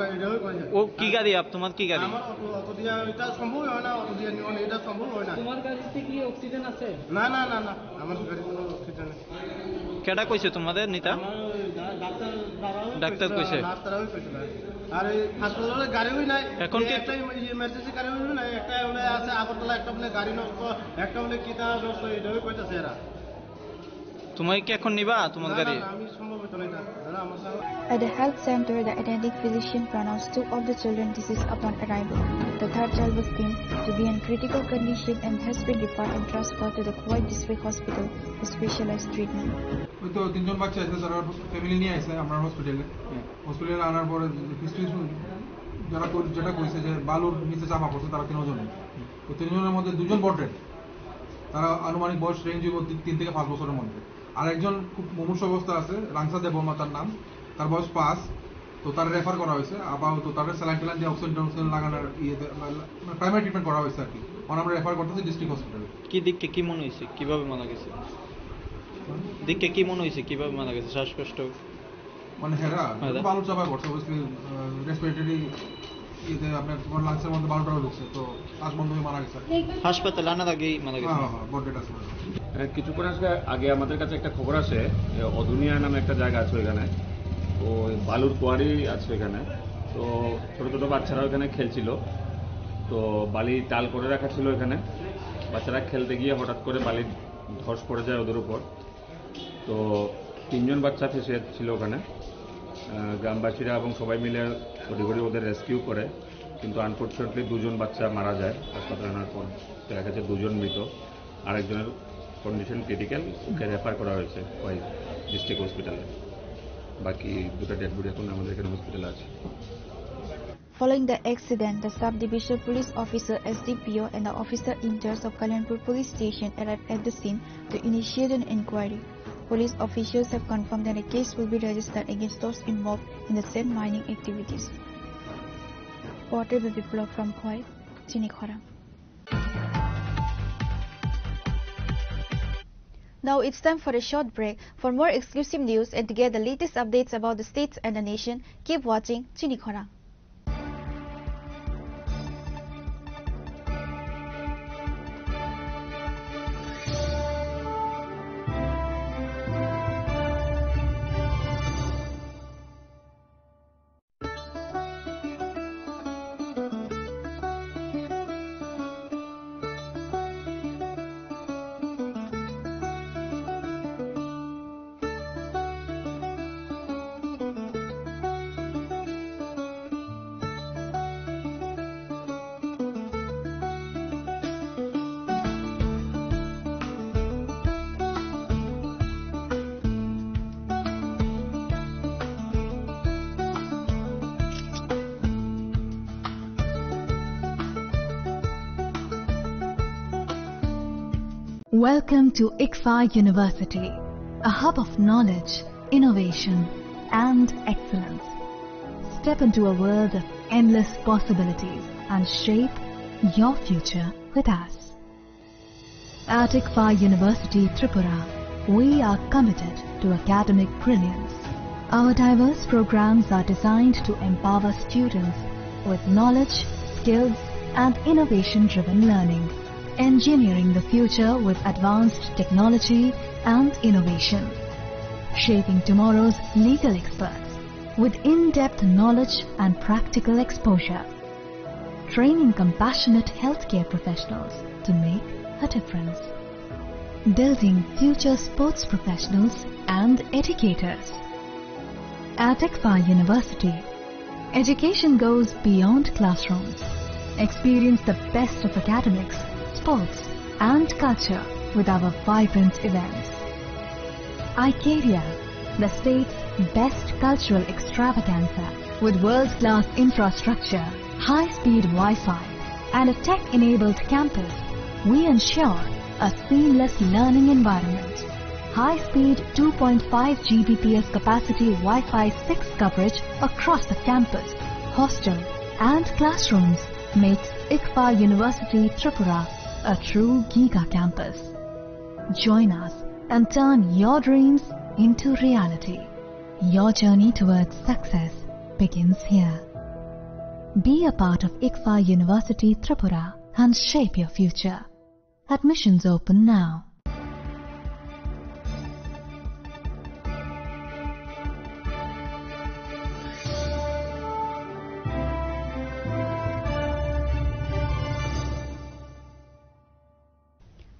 কইছে। ও কি গাড়ি? তোমার কি গাড়ি? আমার অটো দিয়া এটা সম্ভব হয় না, অটো দিয়া নিও এটা সম্ভব হয় না। তোমার গাড়িতে কি অক্সিজেন আছে? না না না না আমার গাড়িতে কোনো অক্সিজেন নেই। কেডা কইছে তোমাদের নিতা? ডাক্তার কইছে? ডাক্তারও কইছে না। আর এই হাসপাতালে গাড়িও নাই, এখন কি একটা ইমার্জেন্সি গাড়িও নাই, একটা বলে আছে আগরতলা, একটা বলে গাড়ি নষ্ট, একটা বলে কিতা নষ্ট, এটাও কইতাছে এরা। তোমায় কি এখন নিবা তোমার গাড়ি? আমি সম্ভব হতো না এটা দাদা আমার সাথে। At the health center, the attending physician pronounced 2 of the children deceased upon arrival. The third child was deemed to be in critical condition and has been referred and transferred to the Kuwait District Hospital for specialized treatment. ওই তো 3 জন বাচ্চা আছে, তারা family নিয়ে আসে আমরা হসপিটালে আনার পরে যারা যেটা কইছে যে বালুর নিচে চাপা পড়ছে তারা 3 জন। তো 3 জনের মধ্যে 2 জন বড়, তারা আনুমানিক বয়স রেঞ্জ 3 থেকে 5 বছরের মধ্যে। আর একজন খুব মুমূর্ষু অবস্থা আছে, রাংসা দেববর্মা তার নাম, তার বয়স 5। তো তার রেফার করা হয়েছে আপাতত, তাদের স্যালাইন টেলাইন দিয়ে অক্সিজেন লাগানোর প্রাইমারি ট্রিটমেন্ট করা হয়েছে আর কি। আমরা রেফার করতেছি ডিস্ট্রিক্ট হসপিটালে। কি দিককে কি মনে হয়েছে, কিভাবে মারা গেছে? দিককে কি মনে হয়েছে, কিভাবে মারা গেছে? শ্বাসকষ্ট মানে হেরা বালু চাপা পড়ছে, অবভিয়াসলি রেসপিরেটরি ইতে আপনার তোমার লাংসের মধ্যে বালুটা ঢুকছে, তো শ্বাস বন্ধ হয়ে মারা গেছে। হাসপাতালে আনার আগেই মারা গেছে? হ্যাঁ বড় ডেট আছে। কিছুক্ষণ আগে আমাদের কাছে একটা খবর আসে, অদুনিয়া নামে একটা জায়গা আছে ওইখানে, তো বালুর কোয়ারি আছে ওইখানে। তো ছোটো ছোটো বাচ্চারা ওইখানে খেলছিল, তো বালি টাল করে রাখা ছিল এখানে। বাচ্চারা খেলতে গিয়ে হঠাৎ করে বালি ধস পড়ে যায় ওদের উপর। তো 3 জন বাচ্চা ফেসে ছিল ওখানে। গ্রামবাসীরা এবং সবাই মিলে ঘড়ি ওদের রেস্কিউ করে, কিন্তু আনফর্চুনেটলি 2 জন বাচ্চা মারা যায় হাসপাতালে আনার পর। দেখা গেছে 2 জন মৃত, আরেকজনের কন্ডিশন ক্রিটিক্যাল, ওকে রেফার করা হয়েছে ওয়াই ডিস্ট্রিক্ট হসপিটালে। বাকি 2টা ডেড বডি এখন আমাদের এখানে হসপিটালে আছে। Following the accident, the sub-divisional police officer SDPO and the officer in charge of Kalyanpur police station arrived at the scene to initiate an inquiry. Police officials have confirmed that a case will be registered against those involved in the sand mining activities. Reported by Biplov from Kuwait, Chinikhora. Now it's time for a short break. For more exclusive news and to get the latest updates about the states and the nation, keep watching Chinikhora. Welcome to ICFA University, a hub of knowledge, innovation, and excellence. Step into a world of endless possibilities and shape your future with us. At ICFA University, Tripura, we are committed to academic brilliance. Our diverse programs are designed to empower students with knowledge, skills, and innovation-driven learning, engineering the future with advanced technology and innovation, shaping tomorrow's legal experts with in-depth knowledge and practical exposure, training compassionate healthcare professionals to make a difference, building future sports professionals and educators. At ICFA University, education goes beyond classrooms. Experience the best of academics, sports, and culture with our vibrant events. ICARIA, the state's best cultural extravaganza, with world-class infrastructure, high-speed Wi-Fi, and a tech-enabled campus, we ensure a seamless learning environment. High-speed 2.5 Gbps capacity Wi-Fi 6 coverage across the campus, hostel, and classrooms makes ICFA University Tripura a true Giga campus. Join us and turn your dreams into reality. Your journey towards success begins here. Be a part of ICFA University Tripura and shape your future. Admissions open now.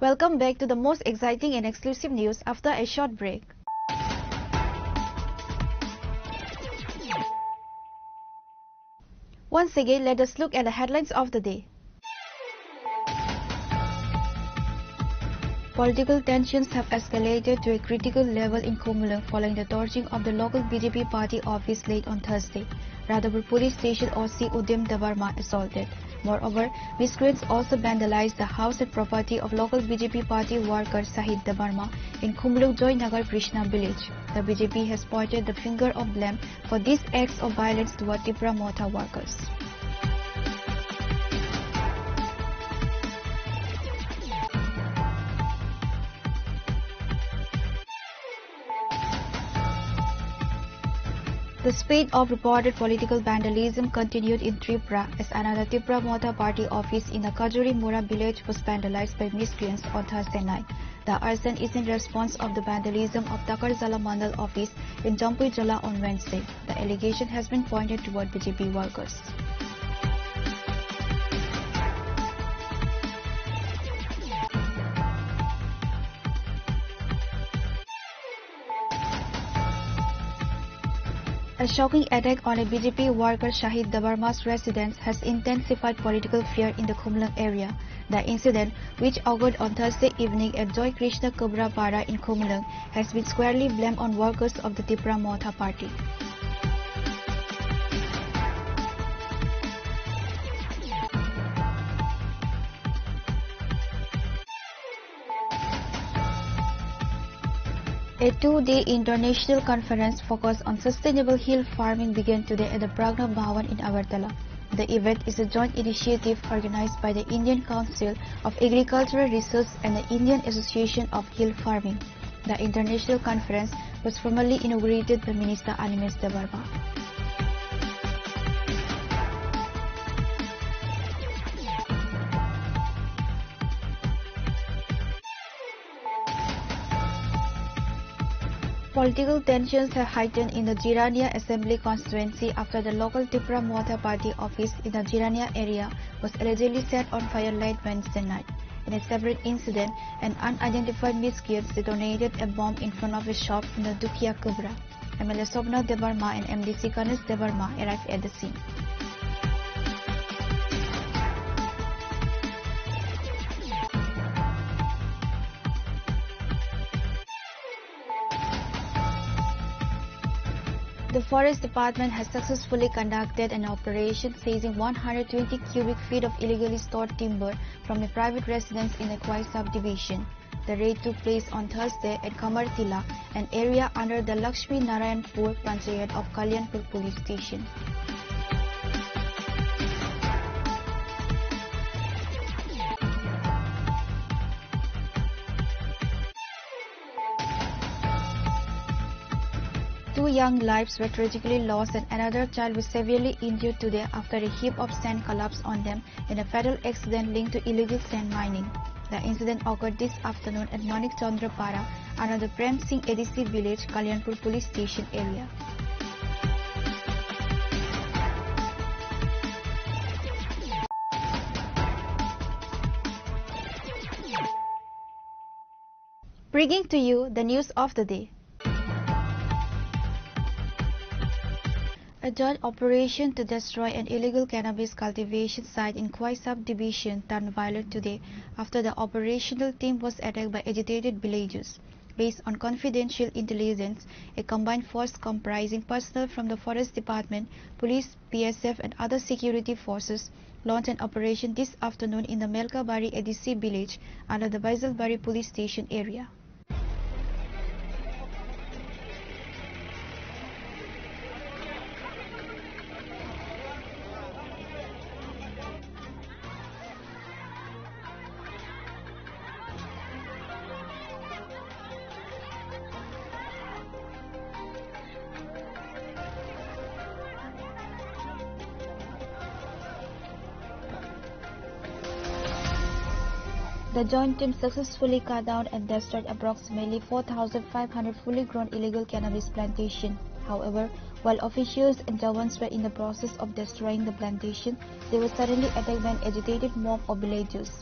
Welcome back to the most exciting and exclusive news after a short break. Once again, let us look at the headlines of the day. Political tensions have escalated to a critical level in Kumulang following the torching of the local BJP party office late on Thursday. Radhapur police station OC Udyam Dabarma assaulted. Moreover, miscreants also vandalized the house and property of local BJP party worker Sahid Dabarma in Kumulang Joynagar Krishna village. The BJP has pointed the finger of blame for these acts of violence toward Tipra Motha workers. The spate of reported political vandalism continued in Tripura as another Tipra Motha party office in the Kajuri Mura village was vandalized by miscreants on Thursday night. The arson is in response of the vandalism of Takar Jala Mandal office in Jampui Jala on Wednesday. The allegation has been pointed toward BJP workers. A shocking attack on a BJP worker Shahid Dabarma's residence has intensified political fear in the Kumulang area. The incident, which occurred on Thursday evening at Joy Krishna Kubra Para in Kumulang, has been squarely blamed on workers of the Tipra Motha party. A two-day international conference focused on sustainable hill farming began today at the Pragna Bhavan in Agartala. The event is a joint initiative organized by the Indian Council of Agricultural Research and the Indian Association of Hill Farming. The international conference was formally inaugurated by Minister Animesh Debarma. Political tensions have heightened in the Jirania Assembly constituency after the local Tipra Motha party office in the Jirania area was allegedly set on fire late Wednesday night. In a separate incident, an unidentified miscreant detonated a bomb in front of a shop in the Dukia Kubra. MLA Sobna Debarma and MDC Ganesh Debarma arrived at the scene. The Forest Department has successfully conducted an operation seizing 120 cubic feet of illegally stored timber from a private residence in the Kwai subdivision. The raid took place on Thursday at Kamartila, an area under the Lakshmi Narayanpur Panchayat of Kalyanpur police station. Two young lives were tragically lost and another child was severely injured today after a heap of sand collapsed on them in a fatal accident linked to illegal sand mining. The incident occurred this afternoon at Manik Chandra Para, under the Prem Singh ADC village, Kalyanpur police station area. Bringing to you the news of the day. A joint operation to destroy an illegal cannabis cultivation site in Khwai subdivision turned violent today after the operational team was attacked by agitated villagers. Based on confidential intelligence, a combined force comprising personnel from the Forest Department, Police, PSF and other security forces launched an operation this afternoon in the Melkabari ADC village under the Baisalbari police station area. The joint team successfully cut down and destroyed approximately 4,500 fully grown illegal cannabis plantation. However, while officials and jawans were in the process of destroying the plantation, they were suddenly attacked by an agitated mob of villagers.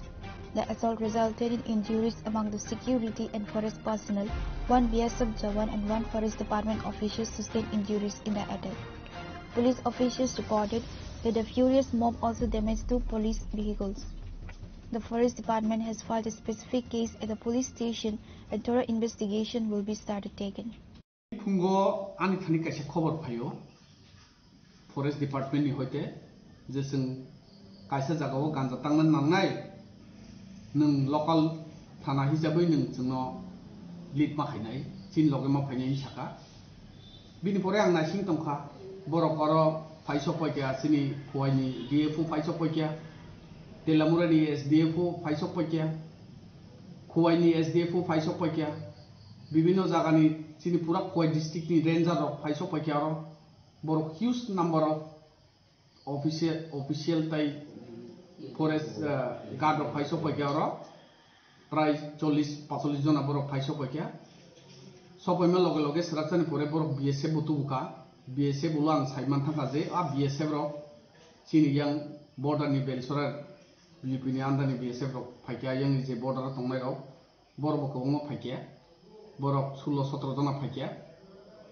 The assault resulted in injuries among the security and forest personnel. One BSF jawan and one Forest Department official sustained injuries in the attack. Police officials reported that the furious mob also damaged 2 police vehicles. The Forest Department has filed a specific case at the police station and thorough investigation will be started taken. Fungo ani thani kaise khobor phayo Forest Department ni hoite je जों kaisa jagao ganja tangman nangnai nung local thana hisabai nung जोंनो lead ma khainai chin loge ma phainai hisaka bini pore ang nasing tongkha borok oro phaisok poikya sini phoini DFO phaisok poikya Telamurani SDFO Faisok Poikya, Kuwaini SDFO Faisok Poikya, Bibino Zagani Sinipura Kuwai district ni Ranger of Faisok Poikya, Boro huge number of official tai forest guard of Faisok Poikya, price 40-45 jona Boro Faisok Poikya, Sopoima Loge Sratani Pore Boro BSF Butubuka, BSF Ulang Saiman Tangaze, BSF Ro, Sini yang border ni Belsora. Pilipini anda ni BSF rok phaikya yang je border tongnai rok borok bokong phaikya borok 16-17 jona phaikya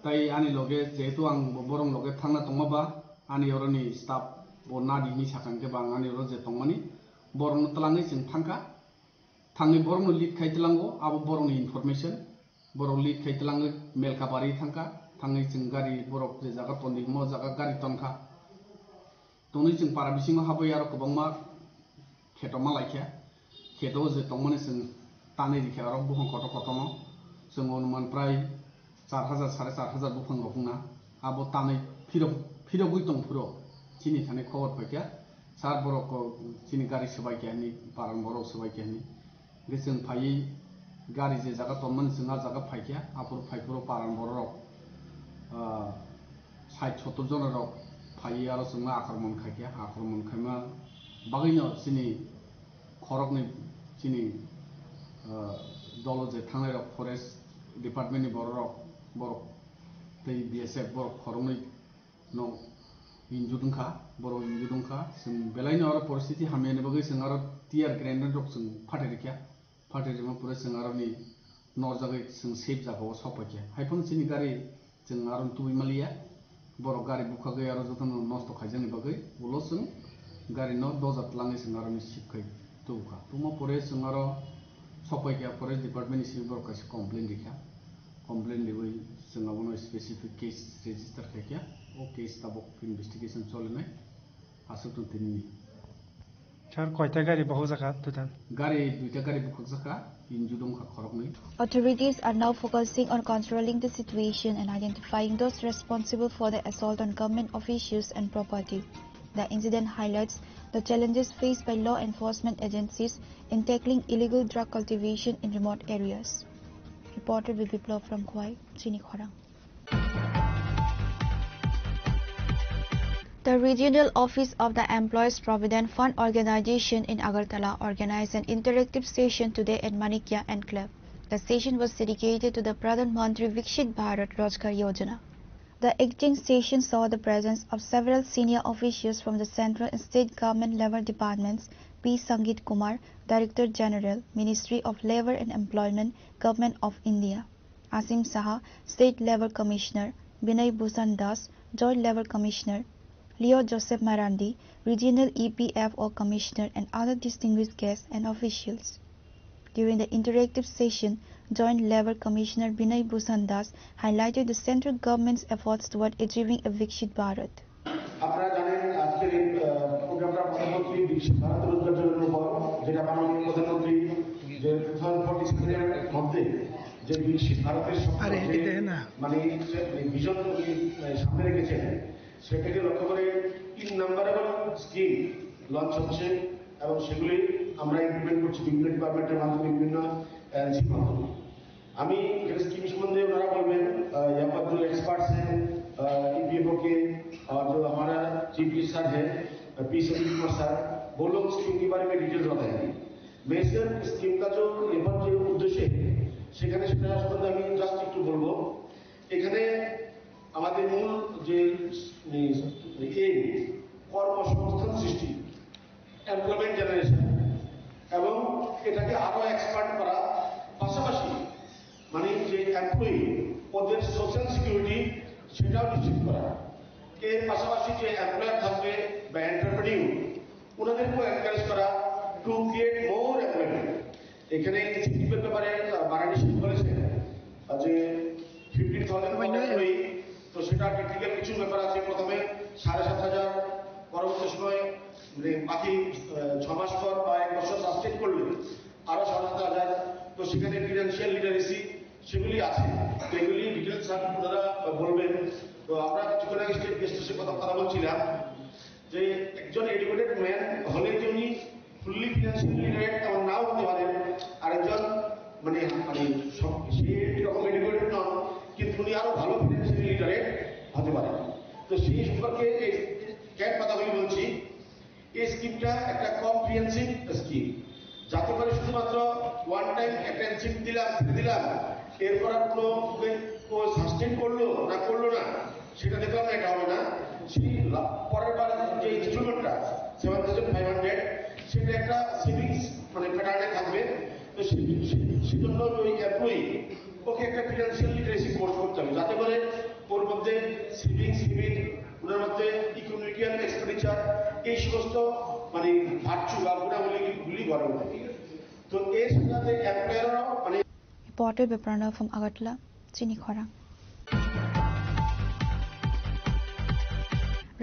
tai ani loge jehetu ang borong loge thangna tongmaba ani oroni staff bo nadi ni sakangke bang ani ro je tongmani borong tlangai jing thangka thangi borong lead khaitlango abo borong information borong lead khaitlangai Melkabari thangka thangi jing gari borok je jaga tondi mo jaga gari tonka toni jing para bisingo habai aro kobangma Keto Malaika, Keto is the Tomonis and Tani Karo, Buhon Kotokotono, Sungonuman Prai, Sarhaza Sarhaza Buhon Gofuna, Abotani, Pido Buiton Pro, Chini Tani Cover Paka, Sarboroko, Chinigari Savakani, Paramoro Savakani, Listen Pai, Gari Zagatomans and Nazaga Paka, Apple Pipro Paramoro, Side Chotozona, Payaro Suna Akarmon Kaka, Akarmon Kama. Bagino sini khorokni sini dolo je thangai rok Forest Department ni borok tei BSF borok khorokni no injudungkha borok injudungkha sing belaini aro परिस्थिति hamene bagai sing aro tier grenade rok sing phaterima pura sing aro ni nor jagai sing safe jagao sopakya haipon sini gari sing aro tuimalia borok gari bukhagai aro jotono nosto khaijani bagai ulo sing Gari no dozat langi sengaro ni sikai tuka. Tuma pore sengaro sopai kia Forest Department ni sengaro kasi complain dikha. Complain lewe sengaro no specific case register kia. O case tabok investigation chole nai. Asal tu tini. Char koita gari bahu zakat tu tan. Gari duita gari buku zakat. Authorities are now focusing on controlling the situation and identifying those responsible for the assault on government officials and property. The incident highlights the challenges faced by law enforcement agencies in tackling illegal drug cultivation in remote areas. Reporter Biplov from Khwai, Chini Khorang. The Regional Office of the Employees Provident Fund Organization in Agartala organized an interactive session today at Manikya Enclave. The session was dedicated to the Pradhan Mantri Viksit Bharat Rozgar Yojana. The exchange session saw the presence of several senior officials from the central and state government level departments: P. Sangeet Kumar, Director General, Ministry of Labour and Employment, Government of India; Asim Saha, State Level Commissioner; Binay Bhushan Das, Joint Level Commissioner; Leo Joseph Marandi, Regional EPFO Commissioner, and other distinguished guests and officials. During the interactive session, Joint Level Commissioner Binay Bhushan Das highlighted the central government's efforts toward achieving a Viksit Bharat. আপনারা জানেন আজকের এই প্রোগ্রামটা প্রধানমন্ত্রী বিকশিত ভারত রোজগার যোজনার উপর, যেটা মাননীয় প্রধানমন্ত্রী যে 2047 এর মধ্যে যে বিকশিত ভারতের মানে ভিশন সামনে রেখেছেন, সেটাকে লক্ষ্য করে 3 নাম্বারেবল স্কিম লঞ্চ হচ্ছে এবং সেগুলি আমরা ইমপ্লিমেন্ট করছি বিভিন্ন ডিপার্টমেন্টের মাধ্যমে, বিভিন্ন এজেন্সির মাধ্যমে। আমি এখানে স্কিম সম্বন্ধে ওনারা বলবেন, यहाँ पर जो एक्सपर्ट्स हैं ईपीएफओ के और जो हमारा चीफ मिनिस्टर है पी संजीव कुमार सर, वो लोग स्कीम के बारे में डिटेल्स बताएंगे। मैं सर स्कीम का जो এবার যে উদ্দেশ্য সেখানে সেটা সম্বন্ধে আমি জাস্ট একটু বলবো। এখানে আমাদের মূল যে এই কর্মসংস্থান সৃষ্টি, এমপ্লয়মেন্ট জেনারেশন, এবং এটাকে আরো এক্সপান্ড করা, পাশাপাশি মানে যে এমপ্লয়ি ওদের সোশ্যাল সিকিউরিটি সেটাও নিশ্চিত করা। এর পাশাপাশি যে এমপ্লয়ার থাকবে বা এন্টারপ্রেনিউ, ওনাদেরকেও এনকারেজ করা টু ক্রিয়েট মোর এমপ্লয়মেন্ট। এখানে ইনসেন্টিভের ব্যাপারে বারাণসী বলেছেন যে 15,000 এমপ্লয়ি, তো সেটা টেকনিক্যাল কিছু ব্যাপার আছে। প্রথমে 7,500 পরবর্তী সময় বাকি 6 মাস পর বা 1 বছর সাস্টেন করলে আরো 7,500। তো সেখানে ফিনান্সিয়াল লিটারেসি সেগুলি আছে, তো এগুলি ডিটেলস আপনারা বলবেন। তো আমরা কিছুক্ষণ আগে স্টেট গেস্টের কথা বলছিলাম যে একজন এডুকেটেড ম্যান হলে যে উনি ফুললি ফিনান্সিয়ালি লিটারেট এমন নাও হতে পারেন, আরেকজন মানে সেই রকম এডুকেটেড নন কিন্তু উনি আরো ভালো ফিনান্সিয়ালি লিটারেট হতে পারেন। তো সেই সম্পর্কে ক্যাট কথাগুলি বলছি। এই স্কিমটা একটা কম্প্রিহেন্সিভ স্কিম, যাতে করে শুধুমাত্র ওয়ান টাইম একটা ইনসেন্টিভ দিলাম এরপর আর কোনো সাস্টেন করলো না সেটা দেখলাম না, এটা হবে না। সেই পরের বার যে ইনস্টলমেন্টটা 7,500 সেটা একটা সেভিংস মানে প্যাটার্নে থাকবে। তো সেজন্য ওই এমপ্লয়ি ওকে একটা ফিনান্সিয়াল লিটারেসি কোর্স করতে হবে, যাতে করে ওর মধ্যে সেভিংস লিমিট, ওনার মধ্যে ইকোনমিক্যাল এক্সপেন্ডিচার, এই সমস্ত মানে ভার্চু বা গুণাবলীগুলি গড়ে ওঠে। তো এর সাথে এমপ্লয়াররাও মানে Reporter Biprana from Agartala, Chini Khorang.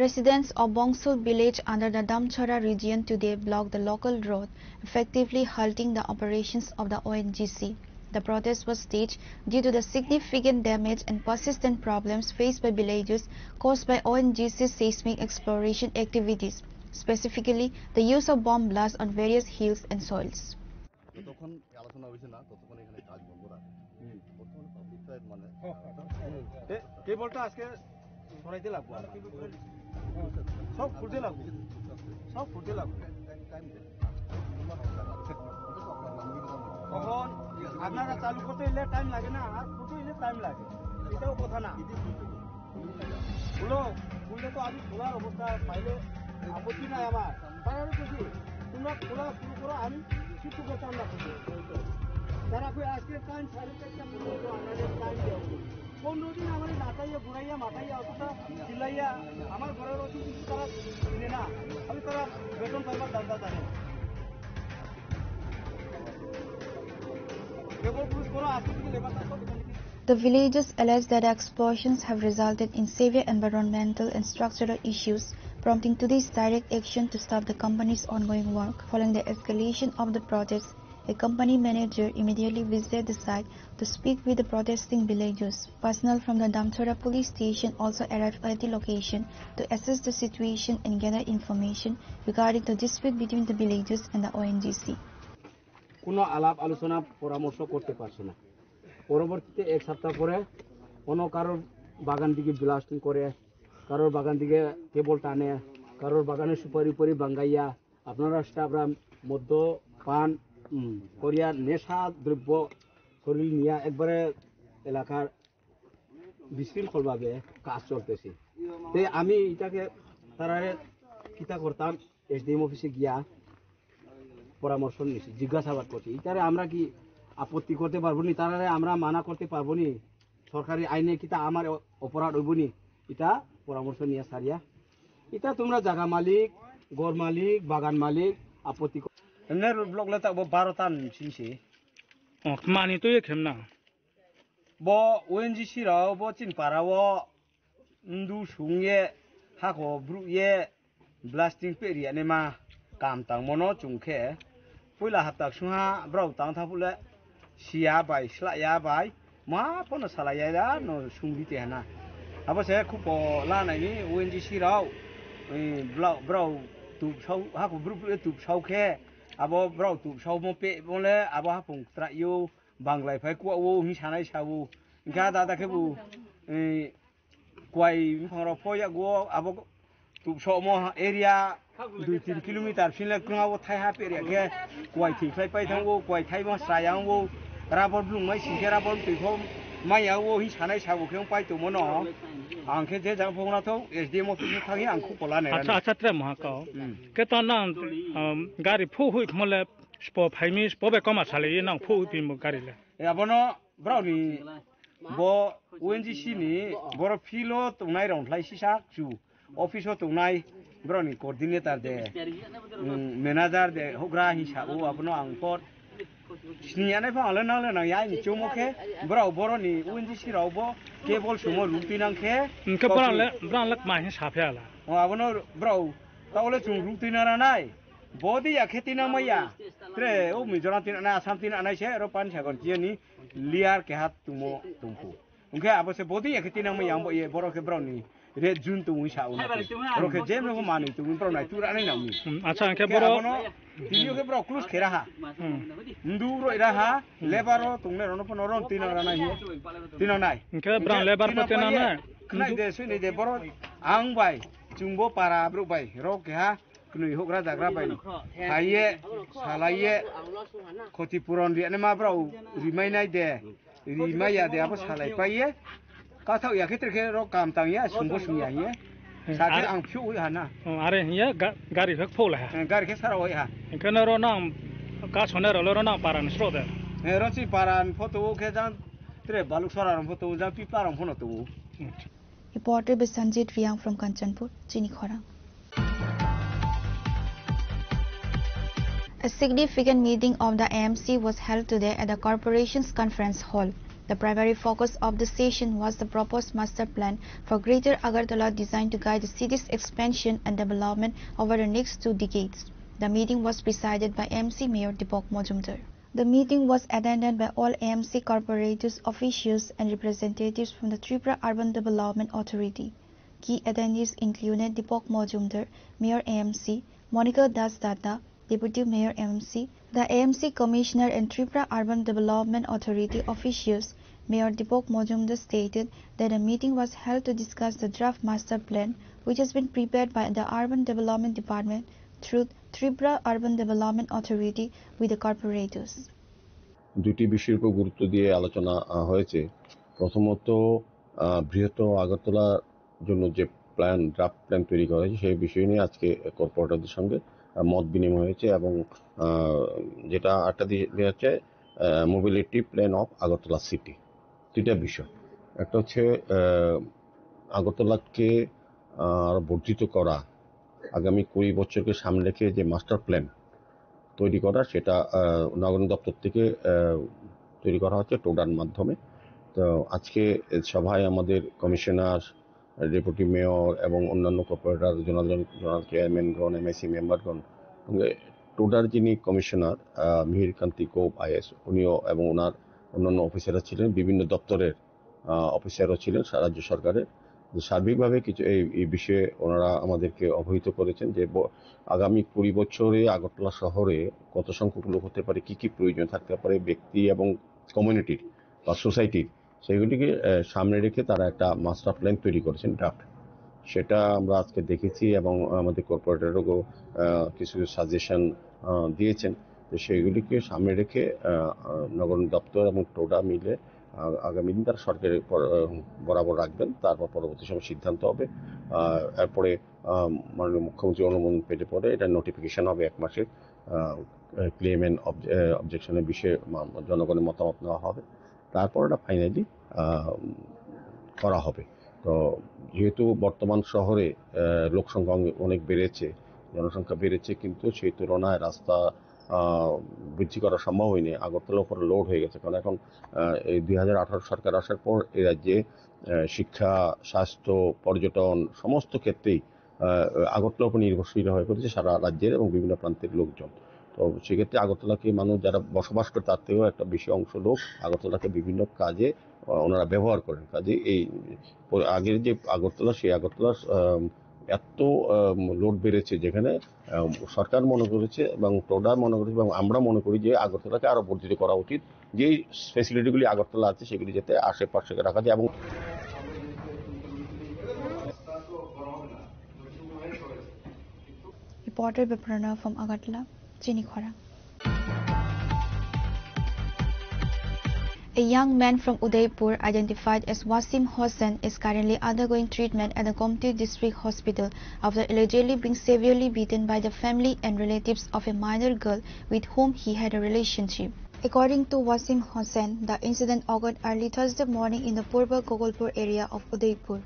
Residents of Bongsul village under the Damchara region today blocked the local road, effectively halting the operations of the ONGC. The protest was staged due to the significant damage and persistent problems faced by villagers caused by ONGC's seismic exploration activities, specifically the use of bomb blasts on various hills and soils. যতক্ষণ আলোচনা হয়েছে না ততক্ষণ এখানে কাজ বন্ধ রাখে। বর্তমানে পাবলিক সাইড মানে কেবলটা আজকে সরাইতে লাগবো, সব ফুটে লাগবে, তখন আপনারা চালু করতে এলে টাইম লাগে না, আর ফুটে এলে টাইম লাগে, এটাও কথা না। খুললে তো আমি খোলার অবস্থা পাইলে আপত্তি নাই আমার, তার আরো কিছু তোমরা খোলা শুরু করো, আমি কিছু কথা না তারা আজকে টাইম 4:30 পর্যন্ত আমাদের টাইম দেওয়া 15 দিন আমার নাচাইয়া ঘুরাইয়া মাথাইয়া অতটা চিল্লাইয়া আমার ঘরের ওষুধ কিছু তারা কিনে না, আমি তারা বেতন পাইবার দাদা জানে কেবল পুরুষ করো আজকে থেকে লেবার থাকো। The villagers allege that explosions have resulted in severe environmental and structural issues, prompting today's direct action to stop the company's ongoing work. Following the escalation of the protests, A company manager immediately visited the site to speak with the protesting villagers. Personnel from the Damthora police station also arrived at the location to assess the situation and gather information regarding the dispute between the villagers and the ONGC. কোনো আলাপ আলোচনা পরামর্শ করতে পারছে না। পরবর্তীতে এক সপ্তাহ পরে কোনো কারোর বাগান দিকে ব্লাস্টিং করে, কারোর বাগান দিকে কেবল টানে, কারোর বাগানের সুপারি উপরি বাঙ্গাইয়া আপনারা স্টাফরা মদ্যপান করিয়া নেশা দ্রব্য শরীর নিয়ে একবারে এলাকার বিশৃঙ্খলভাবে কাজ চলতেছে। তাই আমি এটাকে তারা কিতা করতাম এসডিএম অফিসে গিয়া পরামর্শ নিয়েছি, জিজ্ঞাসাবাদ করছি। এটারে আমরা কি আপত্তি করতে পারবো নি, তারা আমরা মানা করতে পারবো নি, সরকারি আইনে কিতা আমার অপরাধ হইব নি, এটা পরামর্শ নিয়ে সারিয়া এটা তোমরা জায়গা মালিক, গড় মালিক, বাগান মালিক আপত্তি এমনি ব্লক লেতা 12 সিনছি মানি তো খেমনা ব ওএনজিসি রাও ব চিনপারাও উন্দু সুংয়ে হাকো ব্রুয়ে ব্লাস্টিং পেরিয়া নেমা কাম তাং মনো চুংখে পয়লা হাতাক সুহা ব্রাউ তাং থাপুলে সিয়া বাই স্লায়া বাই मा पन सालाया no sungite hana abase खूब लानायनि ओएनजीसी राव ब्राउ तुब साव हाको ब्रुप तुब सावखे abo ब्राउ तुब साव मपे बोले abo हापुं त्रायो बांग्लाय फाय कुआवो हि सानाय सावो इनका दादा खेबु कुआय मिफांराव फया गो abo तुब साव म एरिया 2-3 किलोमीटर फिनले कुआवो थाय हा पेरिया के कुआय थिफ्लाय पाय थांगो कुआय थाय मा सायांगो राबर ब्लुंगाय सिंखे राबर दैखौ माइयावो हि सानाय साबोखें पायतोमोन आंखे जे जाफोंनाथौ एसडीएम अफिस थाङि आंखौ पलाने अच्छा ट्रे महाकाव के त ना गाड़ी फु हुइ खमले स्प फाइमी स्प बे कमा साले ना फु हुइ पिम गाड़ी ले याबनो ब्राउनी बो ओएनजीसी नि बर फिलो तंनाय रंथलाय सिसा जु अफिसो तंनाय ब्राउनी कोऑर्डिनेटर दे मैनेजर दे होग्रा हिसाबो आपनो आंखर स्नियाने फांगले नाले ना या नि चोमोखे ब्राउ बरनि ओएनजीसी रावबो केबल सुमो रुटिनांखे इनके ब्रांले माहि साफेला आबनो ब्राउ तावले जुं रुटिनारा नाय बदि या खेतिना मैया त्रे ओ मिजोराम तिना ना आसाम तिना नाय से रो पान सागन जिनि लियार के हात तुमो तुमफु उनके आबसे बदि या खेतिना मैया आंबो ये बरो के ब्राउनि रेड जुन तुमु साउ ना रो के जेम रो मानि तुमु ब्राउ नाय तुरा नाय नामि अच्छा के बरो दियो के ब्राउ क्लोज खेरा हा nduro iraha lebaro tungne rono pono ron tino rana hi tino nai ke brang lebar patena na knai de suni de boro ang bai chungbo para bru bai ro ke ha knui hogra jagra bai haye salaye khoti puron ri ne ma brau rimai nai de rimai ya de abo salai paiye ka thau ya khitre ke ro kam tang ya sungbo sungya hi साथे आं फिउ हाना अरे हिया गाड़ी fake फोला है गाड़ी के सारा होय हा इनकन रो ना का सोने रो ना पारान स्रोदे ए रोची पारान फोटो के जान त्रे बालुसरा फोटो जा पिपारम फोनो तो Reported by Sanjit Riang from Kanchanpur, Chinikhorang. A significant meeting of the AMC was held today at the corporation's conference hall. The primary focus of the session was the proposed master plan for Greater Agartala designed to guide the city's expansion and development over the next 2 decades. The meeting was presided by AMC Mayor Deepak Majumdar. The meeting was attended by all AMC corporators, officials and representatives from the Tripura Urban Development Authority. Key attendees included Deepak Majumdar, Mayor AMC, Monica Das Datta, Deputy Mayor AMC, the AMC Commissioner and Tripura Urban Development Authority officials. Mayor Deepak Majumdar stated that the meeting was held to discuss the draft master plan which has been prepared by the Urban Development Department through Tripura Urban Development Authority with the corporators. দুটি বিষয়ের উপর গুরুত্ব দিয়ে আলোচনা হয়েছে। প্রথমত বৃহত্তর আগরতলার জন্য যে ড্রাফট প্ল্যান তৈরি করা হয়েছে সেই বিষয় নিয়ে আজকে কর্পোরেটরদের সঙ্গে মত বিনিময় হয়েছে এবং যেটা আরেকটা দিয়ে হচ্ছে mobility plan of Agartala city. দুইটা বিষয়, একটা হচ্ছে আগরতলাকে আরো বর্ধিত করা, আগামী 20 বছরকে সামনে রেখে যে মাস্টার প্ল্যান তৈরি করা, সেটা নগর দপ্তর থেকে তৈরি করা হচ্ছে টোডার মাধ্যমে। তো আজকে সভায় আমাদের কমিশনার, ডেপুটি মেয়র এবং অন্যান্য কর্পোরেটর, জোনাল চেয়ারম্যানগণ, এমআইসি মেম্বারগণ টোডার যিনি কমিশনার মিহির কান্তি কোপ আইএস উনিও এবং ওনার অন্যান্য অফিসাররা ছিলেন, বিভিন্ন দপ্তরের অফিসারও ছিলেন রাজ্য সরকারের। সার্বিকভাবে কিছু এই বিষয়ে ওনারা আমাদেরকে অবহিত করেছেন যে আগামী 20 বছরে আগরতলা শহরে কত সংখ্যক লোক হতে পারে, কি কি প্রয়োজন থাকতে পারে ব্যক্তি এবং কমিউনিটির বা সোসাইটির, সেগুলিকে সামনে রেখে তারা একটা মাস্টার প্ল্যান তৈরি করেছেন, ড্রাফট। সেটা আমরা আজকে দেখেছি এবং আমাদের কর্পোরেটরও কিছু সাজেশন দিয়েছেন। তো সেইগুলিকে সামনে রেখে নগর দপ্তর এবং টোডা মিলে আগামী দিন তারা সরকারের বরাবর রাখবেন, তারপর পরবর্তী সময় সিদ্ধান্ত হবে। এরপরে মাননীয় মুখ্যমন্ত্রী অনুমোদন পেতে পরে এটা নোটিফিকেশন হবে 1 মাসের, ক্লেম অ্যান্ড অবজেকশনের বিষয়ে জনগণের মতামত নেওয়া হবে, তারপর এটা ফাইনালি করা হবে। তো যেহেতু বর্তমান শহরে লোক সংখ্যা অনেক বেড়েছে, জনসংখ্যা বেড়েছে, কিন্তু সেই তুলনায় রাস্তা বৃদ্ধি করা সম্ভব হয়নি। আগরতলার উপর লোড হয়ে গেছে, কারণ এখন এই 2018 সরকার আসার পর এই রাজ্যে শিক্ষা, স্বাস্থ্য, পর্যটন সমস্ত ক্ষেত্রেই আগরতলার উপর নির্ভরশীল হয়ে পড়েছে সারা রাজ্যের এবং বিভিন্ন প্রান্তের লোকজন। তো সেক্ষেত্রে আগরতলাকে মানুষ যারা বসবাস করে তার থেকেও একটা বেশি অংশ লোক আগরতলাকে বিভিন্ন কাজে ওনারা ব্যবহার করেন। কাজে এই আগের যে আগরতলা, সেই আগরতলার এত লোড বেড়েছে, যেখানে সরকার মনে করেছে এবং টোডা মনে করেছে এবং আমরা মনে করি যে আগরতলাকে আরো বর্ধিত করা উচিত, যেই ফ্যাসিলিটিগুলি আগরতলা আছে সেগুলি যাতে আশেপাশে রাখা যায়। এবং Reported by Pranav from Agartala, Chinikhara. A young man from Udaipur identified as Wasim Hossain is currently undergoing treatment at the Gomti District Hospital after allegedly being severely beaten by the family and relatives of a minor girl with whom he had a relationship. According to Wasim Hossain, the incident occurred early Thursday morning in the Purba Gogolpur area of Udaipur.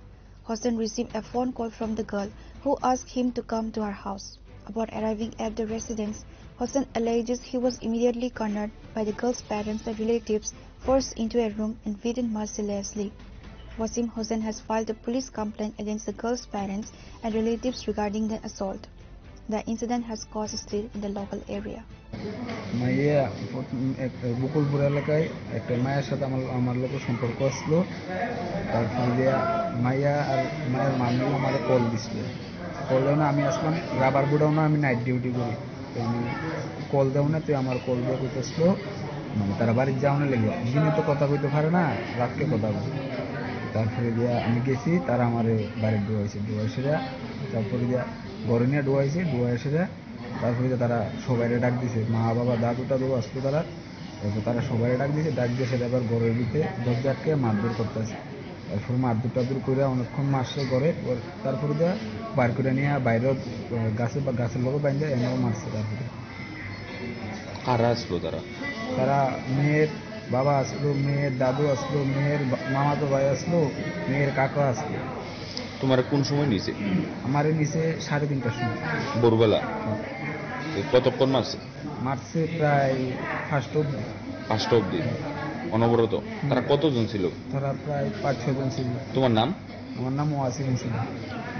Hossain received a phone call from the girl, who asked him to come to her house. Upon arriving at the residence, Hossain alleges he was immediately cornered by the girl's parents and relatives, forced into a room and beaten mercilessly. Wasim Hossain has filed a police complaint against the girl's parents and relatives regarding the assault. The incident has caused stir in the local area. মাইয়া বকুলপুর এলাকায় একটা মায়ের সাথে আমার লোকের সম্পর্ক আসলো। তারপরে দিয়া মাইয়া আর মায়ের মামি আমার কল দিছিল। কল দেও না, আমি আসলাম রাবার বুড়াও না, আমি নাইট ডিউটি করি। আমি কল দেও না, তুই আমার কল দিয়ে কইতেছিল মানে তারা বাড়ির যাওয়ানো লেগে, দিনে তো কথা কইতে পারে না, রাতকে কথা বলে। তারপরে দিয়া আমি গেছি, তারা আমার বাড়ির ডুয়াইছে, তারপরে দিয়া ঘরে নিয়ে ডুয়াইছে। তারপরে তারা সবাই ডাক দিছে, মা বাবা দাদু টাদু আসতো তারা। তারপর তারা সবাই ডাক দিছে, আবার ঘরের ভিতরে দরজা আটকে মারধর করতেছে। তারপরে মারধর টাদুর করে অনেকক্ষণ মারছে ঘরে। তারপরে দিয়া বার করে নিয়ে বাইরে গাছের লোক বাইন্দে এনেও মারছে। তারপরে কারা আসলো? তারা মেয়ের বাবা আসলো, মেয়ের দাদু আসলো, মেয়ের মামাতো ভাই আসলো, মেয়ের কাকা আসলো। তোমার কোন সময় নিছে? আমার নিচে 3:30টার সময় ভোরবেলা। কতক্ষণ মারছে? প্রায় 5টা অব্দি অনবরত। তারা কতজন ছিল? তারা প্রায় 5-6 জন ছিল। তোমার নাম? আমার নাম ওয়াসিম হোসেন।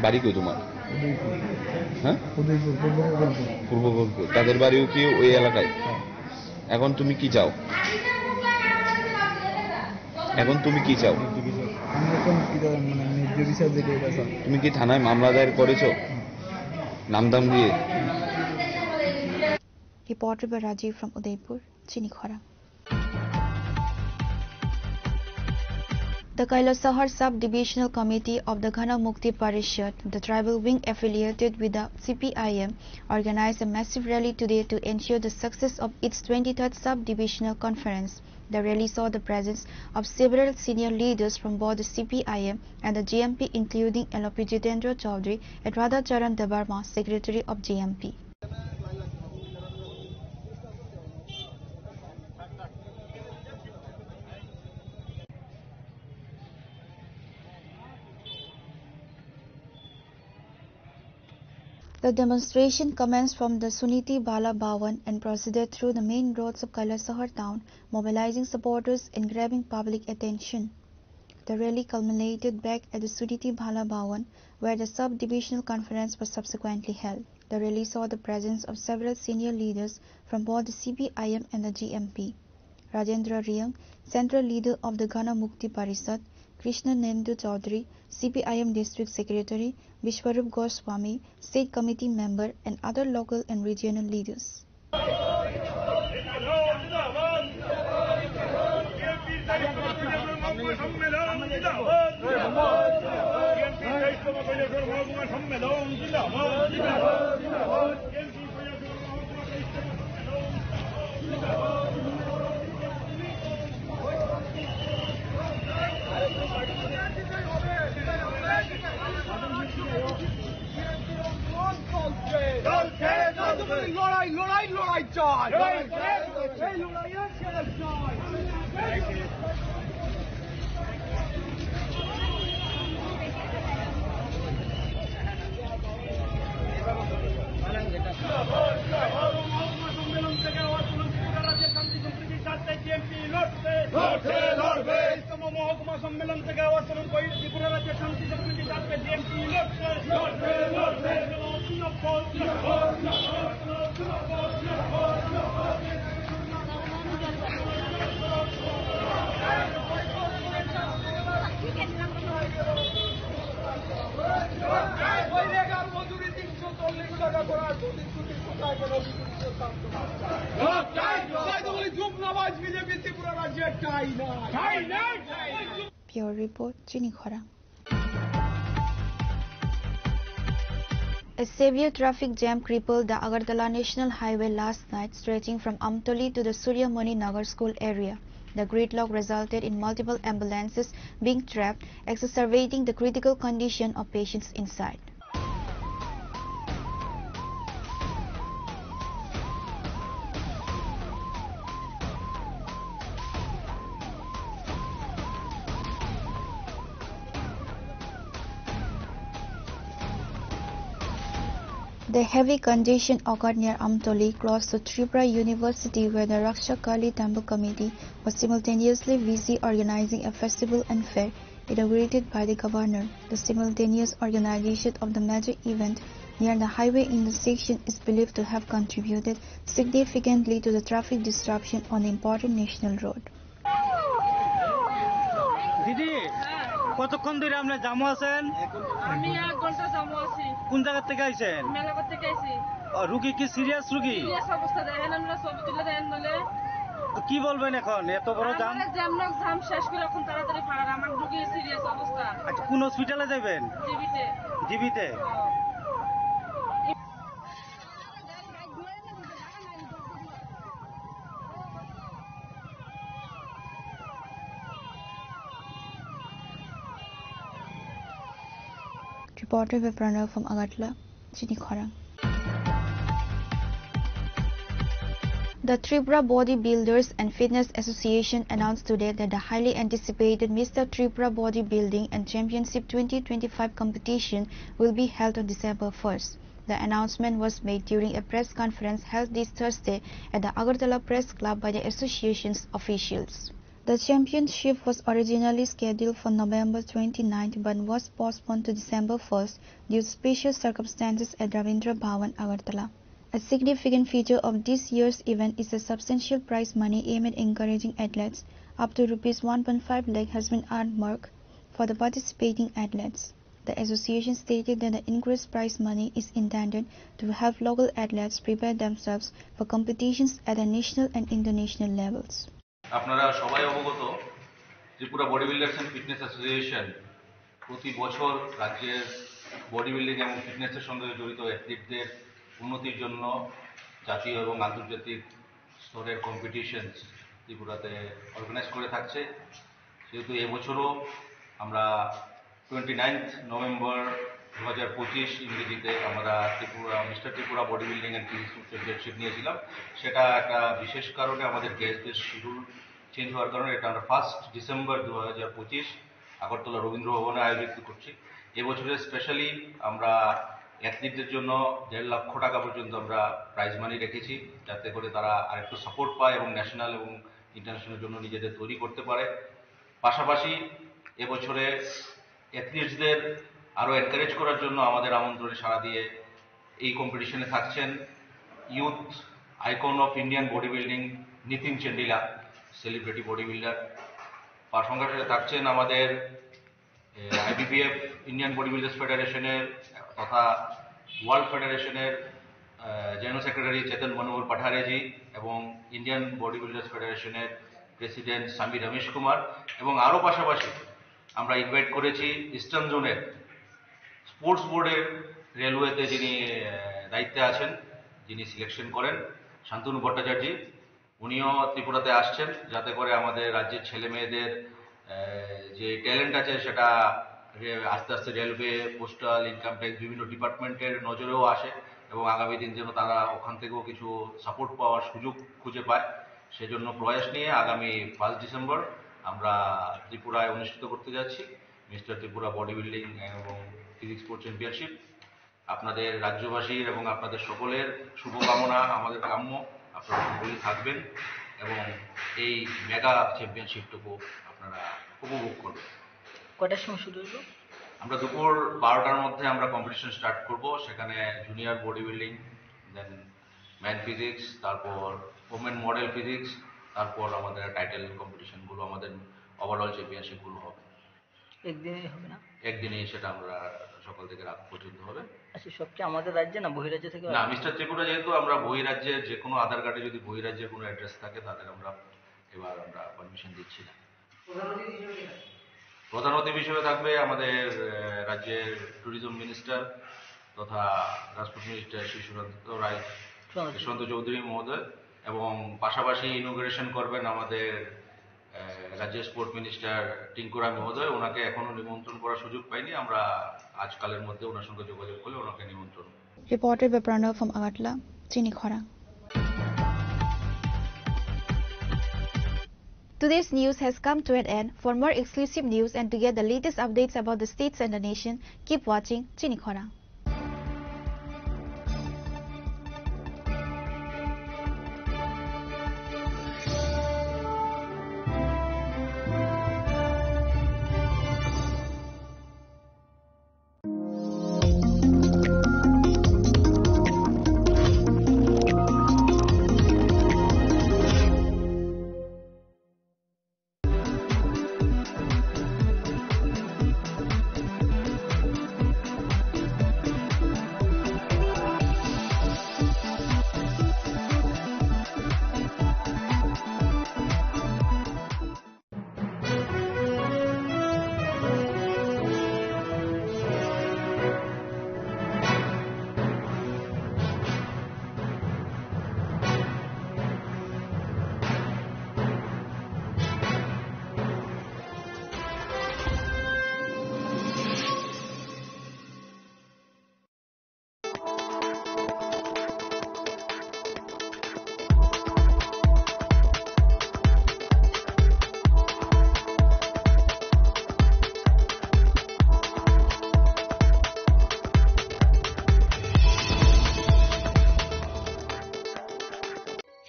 বাড়ি কই তোমার? উদয়পুর। হ্যাঁ, উদয়পুর, পূর্ব গোলপুর। তাদের বাড়িও কি ওই এলাকায়? এখন তুমি কি চাও? তুমি কি থানায় মামলা দায়ের করেছো নামদাম দিয়ে? Reported by Rajiv from Udaipur, Chinikhara. The Kailasahar Sub-Divisional Committee of the Ghana Mukti Parishad, the tribal wing affiliated with the CPIM, organized a massive rally today to ensure the success of its 23rd Sub-Divisional Conference. The rally saw the presence of several senior leaders from both the CPIM and the GMP, including LOP Jitendra Chaudhary and Radha Charan Debarma, Secretary of GMP. The demonstration commenced from the Suniti Bala Bhavan and proceeded through the main roads of Kailasahar town, mobilizing supporters and grabbing public attention. The rally culminated back at the Suniti Bala Bhavan, where the sub-divisional conference was subsequently held. The rally saw the presence of several senior leaders from both the CPIM and the GMP. Rajendra Riang, Central Leader of the Gana Mukti Parishad, Krishna Nendu Chaudhary, CPIM District Secretary, Vishwarup Goswami, State Committee Member, and other local and regional leaders. লড়াই লড়াই লড়াই চাই এই লড়াইয়ের শেষ চাই সম্মেলন থেকে রাজ্যের শান্তি সম্প্রীতির স্বার্থে টিএমপি লড়বে মহকুমা সম্মেলন থেকে ত্রিপুরা রাজ্যের শান্তি সম্প্রীতির স্বার্থে টিএমপি লড়বে মজুরি 340 টাকা করার বিজেপি ত্রিপুরা রাজ্যের চাই না। Pure Report, Chini Khora. A severe traffic jam crippled the Agartala National Highway last night, stretching from Amtoli to the Suryamani Nagar School area. The gridlock resulted in multiple ambulances being trapped, exacerbating the critical condition of patients inside. The heavy congestion occurred near Amtoli, close to Tripura University, where the Raksha Kali Temple Committee was simultaneously busy organizing a festival and fair inaugurated by the governor. The simultaneous organization of the major event near the highway intersection is believed to have contributed significantly to the traffic disruption on the important national road. দিদি কতক্ষণ ধরে আপনি জামু আছেন? আমি 1 ঘন্টা জামু আছি। কোন জায়গা থেকে আইছেন? মেলাঘর থেকে আইছি। রোগী কি সিরিয়াস রোগী? সিরিয়াস অবস্থা দেখেন আমরা ছবি তুলে দেন বলে। তো কি বলবেন এখন এত বড় জাম? আমরা জাম শেষ করে এখন তাড়াতাড়ি ফাড়ার আমার রোগী সিরিয়াস অবস্থা। আচ্ছা কোন হসপিটালে যাবেন? জিবিতে। জিবিতে? Reported by Pranav from Agartala, Chini Khora. The Tripura Bodybuilders and Fitness Association announced today that the highly anticipated Mr. Tripura Bodybuilding and Championship 2025 competition will be held on December 1st. The announcement was made during a press conference held this Thursday at the Agartala Press Club by the association's officials. The championship was originally scheduled for November 29th but was postponed to December 1st due to special circumstances at Ravindra Bhavan, Agartala. A significant feature of this year's event is the substantial prize money aimed at encouraging athletes. Up to Rs 1.5 lakh has been earmarked for the participating athletes. The association stated that the increased prize money is intended to help local athletes prepare themselves for competitions at the national and international levels. আপনারা সবাই অবগত Tripura body builders and fitness association প্রতি বছর রাজ্যের body building এবং ফিটনেসের সঙ্গে জড়িত অ্যাথলিটদের উন্নতির জন্য জাতীয় এবং আন্তর্জাতিক স্তরের কম্পিটিশনস ত্রিপুরাতে অর্গানাইজ করে থাকছে। সেহেতু এবছরও আমরা 29 নভেম্বর 2025 ইংরেজিতে আমরা mister Tripura body building and fitness championship নিয়েছিলাম। সেটা একটা বিশেষ কারণে আমাদের গেস্টদের শিডিউল চেঞ্জ হওয়ার কারণে এটা আমরা 1 ডিসেম্বর 2025 আগরতলা রবীন্দ্র ভবনে আয়োজিত করছি। এবছরের স্পেশালি আমরা অ্যাথলিটদের জন্য 1.5 লক্ষ টাকা পর্যন্ত আমরা প্রাইজ মানি রেখেছি, যাতে করে তারা আরেকটু সাপোর্ট পায় এবং ন্যাশনাল এবং ইন্টারন্যাশনাল জন্য নিজেদের তৈরি করতে পারে। পাশাপাশি এবছরে অ্যাথলিটসদের আরও এনকারেজ করার জন্য আমাদের আমন্ত্রণে সাড়া দিয়ে এই কম্পিটিশনে থাকছেন youth icon of Indian body building Nitin Chendila, celebrity body builder. তার সঙ্গে সাথে থাকছেন আমাদের আইবিপিএফ ইন্ডিয়ান বডি বিল্ডার্স ফেডারেশনের তথা ওয়ার্ল্ড ফেডারেশনের জেনারেল সেক্রেটারি চেতন মনোহর পাঠারেজি এবং ইন্ডিয়ান বডি বিল্ডার্স ফেডারেশনের প্রেসিডেন্ট স্বামী রমেশ কুমার। এবং আরও পাশাপাশি আমরা ইনভাইট করেছি ইস্টার্ন জোনের স্পোর্টস বোর্ডের রেলওয়েতে যিনি দায়িত্বে আছেন, যিনি সিলেকশন করেন, শান্তনু ভট্টাচার্য। উনিও ত্রিপুরাতে আসছেন যাতে করে আমাদের রাজ্যের ছেলে মেয়েদের যে ট্যালেন্ট আছে সেটা আস্তে আস্তে রেলওয়ে, পোস্টাল, ইনকাম ট্যাক্স বিভিন্ন ডিপার্টমেন্টের নজরেও আসে এবং আগামী দিন যেন তারা ওখান থেকেও কিছু সাপোর্ট পাওয়ার সুযোগ খুঁজে পায়। সেজন্য প্রয়াস নিয়ে আগামী 1 ডিসেম্বর আমরা ত্রিপুরায় অনুষ্ঠিত করতে যাচ্ছি মিস্টার ত্রিপুরা বডি বিল্ডিং এবং ফিজিক্স স্পোর্টস চ্যাম্পিয়নশিপ। আপনাদের রাজ্যবাসীর এবং আপনাদের সকলের শুভকামনা আমাদের কাম্য। আপনারা সকলেই থাকবেন এবং এই মেগা চ্যাম্পিয়নশিপটুকু আপনারা উপভোগ করবেন। কটার সময় শুরু হলো? আমরা দুপুর 12টার মধ্যে আমরা কম্পিটিশন স্টার্ট করব। সেখানে জুনিয়র বডি বিল্ডিং, দেন ম্যান ফিজিক্স, তারপর ওমেন মডেল ফিজিক্স, তারপর আমাদের টাইটেল কম্পিটিশনগুলো, আমাদের ওভারঅল চ্যাম্পিয়নশিপগুলো হবে। একদিনে হবে না? একদিনে সেটা আমরা সকাল থেকে রাত পর্যন্ত হবে। আচ্ছা, সবচেয়ে আমাদের রাজ্যে না বহিরাজ্য থেকে? না, মিস্টার ত্রিপুরা যেহেতু আমরা বহিরাজ্যের যে কোনো আধার কার্ডে যদি বহিরাজ্যের কোনো অ্যাড্রেস থাকে তাদের আমরা এবার আমরা পারমিশন দিচ্ছি না। প্রধান অতিথি হিসেবে থাকবে আমাদের রাজ্যের ট্যুরিজম মিনিস্টার তথা ট্রান্সপোর্ট মিনিস্টার শ্রী সুশান্ত চৌধুরী মহোদয় এবং পাশাপাশি ইনোগ্রেশন করবেন আমাদের রাজ্যের স্পোর্ট মিনিস্টার টিঙ্কুরা মহোদয়। ওনাকে এখনো নিমন্ত্রণ করার সুযোগ পাইনি, আমরা আজকালের মধ্যে ওনার সঙ্গে যোগাযোগ করলে ওনাকে নিমন্ত্রণ। Reported by Pranav from Agartala, Chini Khora. Today's news has come to an end. For more exclusive news and to get the latest updates about the states and the nation, keep watching Chini Khora.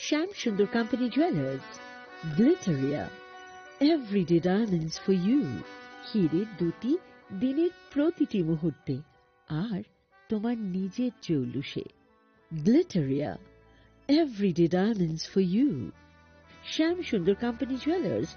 Sham Sundar Company Jewelers, Glitteria, everyday diamonds for you. হিরের দুটি দিনের প্রতিটি মুহূর্তে আর তোমার নিজের জৌলুসে। Glitteria, everyday diamonds for you. Sham Sundar Company Jewelers.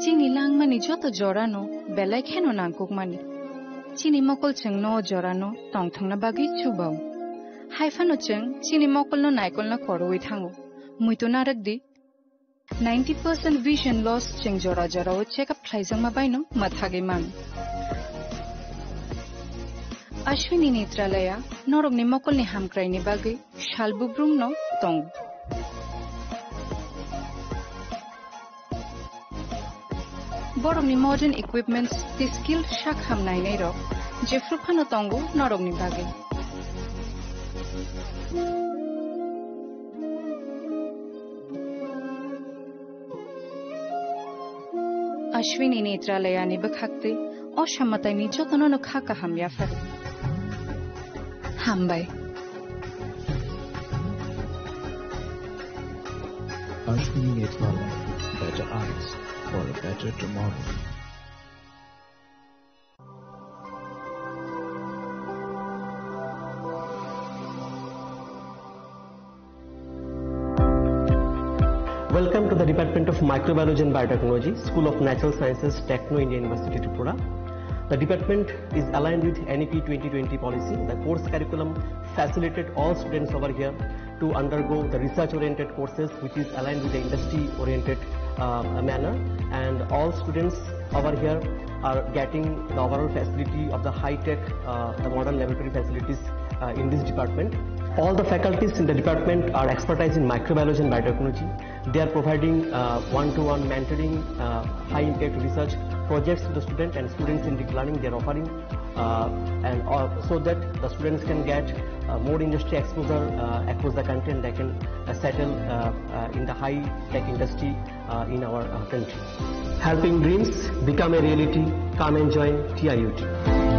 Chini langmani joto jorano belai kheno nangkukmani. Chini mokol cheng no jorano tongthangna bagi chubao. Haifano cheng chini mokol no naikol na koroi thango. Muito narakdi 90% vision loss cheng jora jora o check up thaisang mabaino mathage man. Ashwini Netralaya norog ni mokol ni hamkrai ni bagi shalbubrum no tong. borokni modern equipments ti skill shakham nainai rok jefru phano tongo norokni bage Ashwini Netralaya ni bakhakte oshammatai ni jotono no khaka hamya far hambai Ashwini Netralaya, better eyes for a better tomorrow. Welcome to the Department of Microbiology and Biotechnology, School of Natural Sciences, Techno India University, Tripura. The department is aligned with NEP 2020 policy. The course curriculum facilitated all students over here to undergo the research-oriented courses, which is aligned with the industry-oriented manner. And all students over here are getting the overall facility of the high-tech, the modern laboratory facilities in this department. All the faculties in the department are expertise in microbiology and biotechnology. They are providing one-to-one mentoring, high-impact research projects to the student and students in deep learning. They are offering so that the students can get more industry exposure across the country, and they can settle in the high-tech industry in our country. Helping dreams become a reality. Come and join TIUT.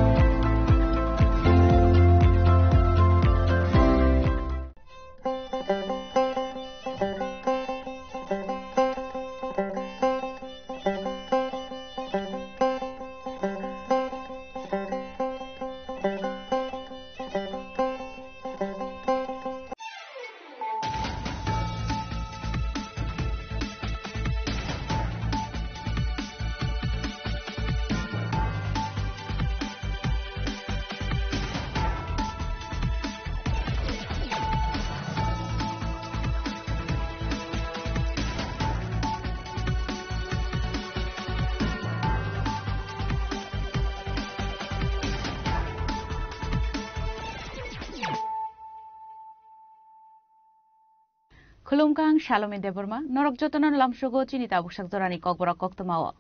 Khulumkang Shalom Deborma, Norok Jotonon Lamshogo Chinita Bushak Zorani Kokbora Koktomawa.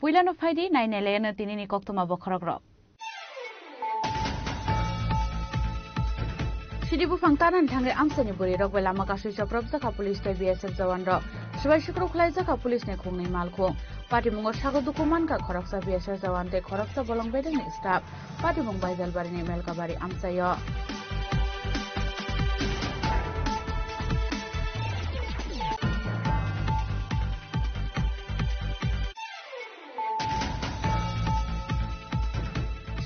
Puilano Faidi, 9 Elena Tinini Koktoma Bokorogro. Shidibu Fangtanan Tangre Amsani Buri Rokwela Makashi Chaprobsaka Police BSF Zawandro, Shivashikro Klaizaka Police Nekung Malko. Party Mungo Shago Dukuman ka Koroksa BSF Zawante Koroksa Bolong Bedeng Staff, Party Mumbai Dalbari Nemel Kabari Amsayo.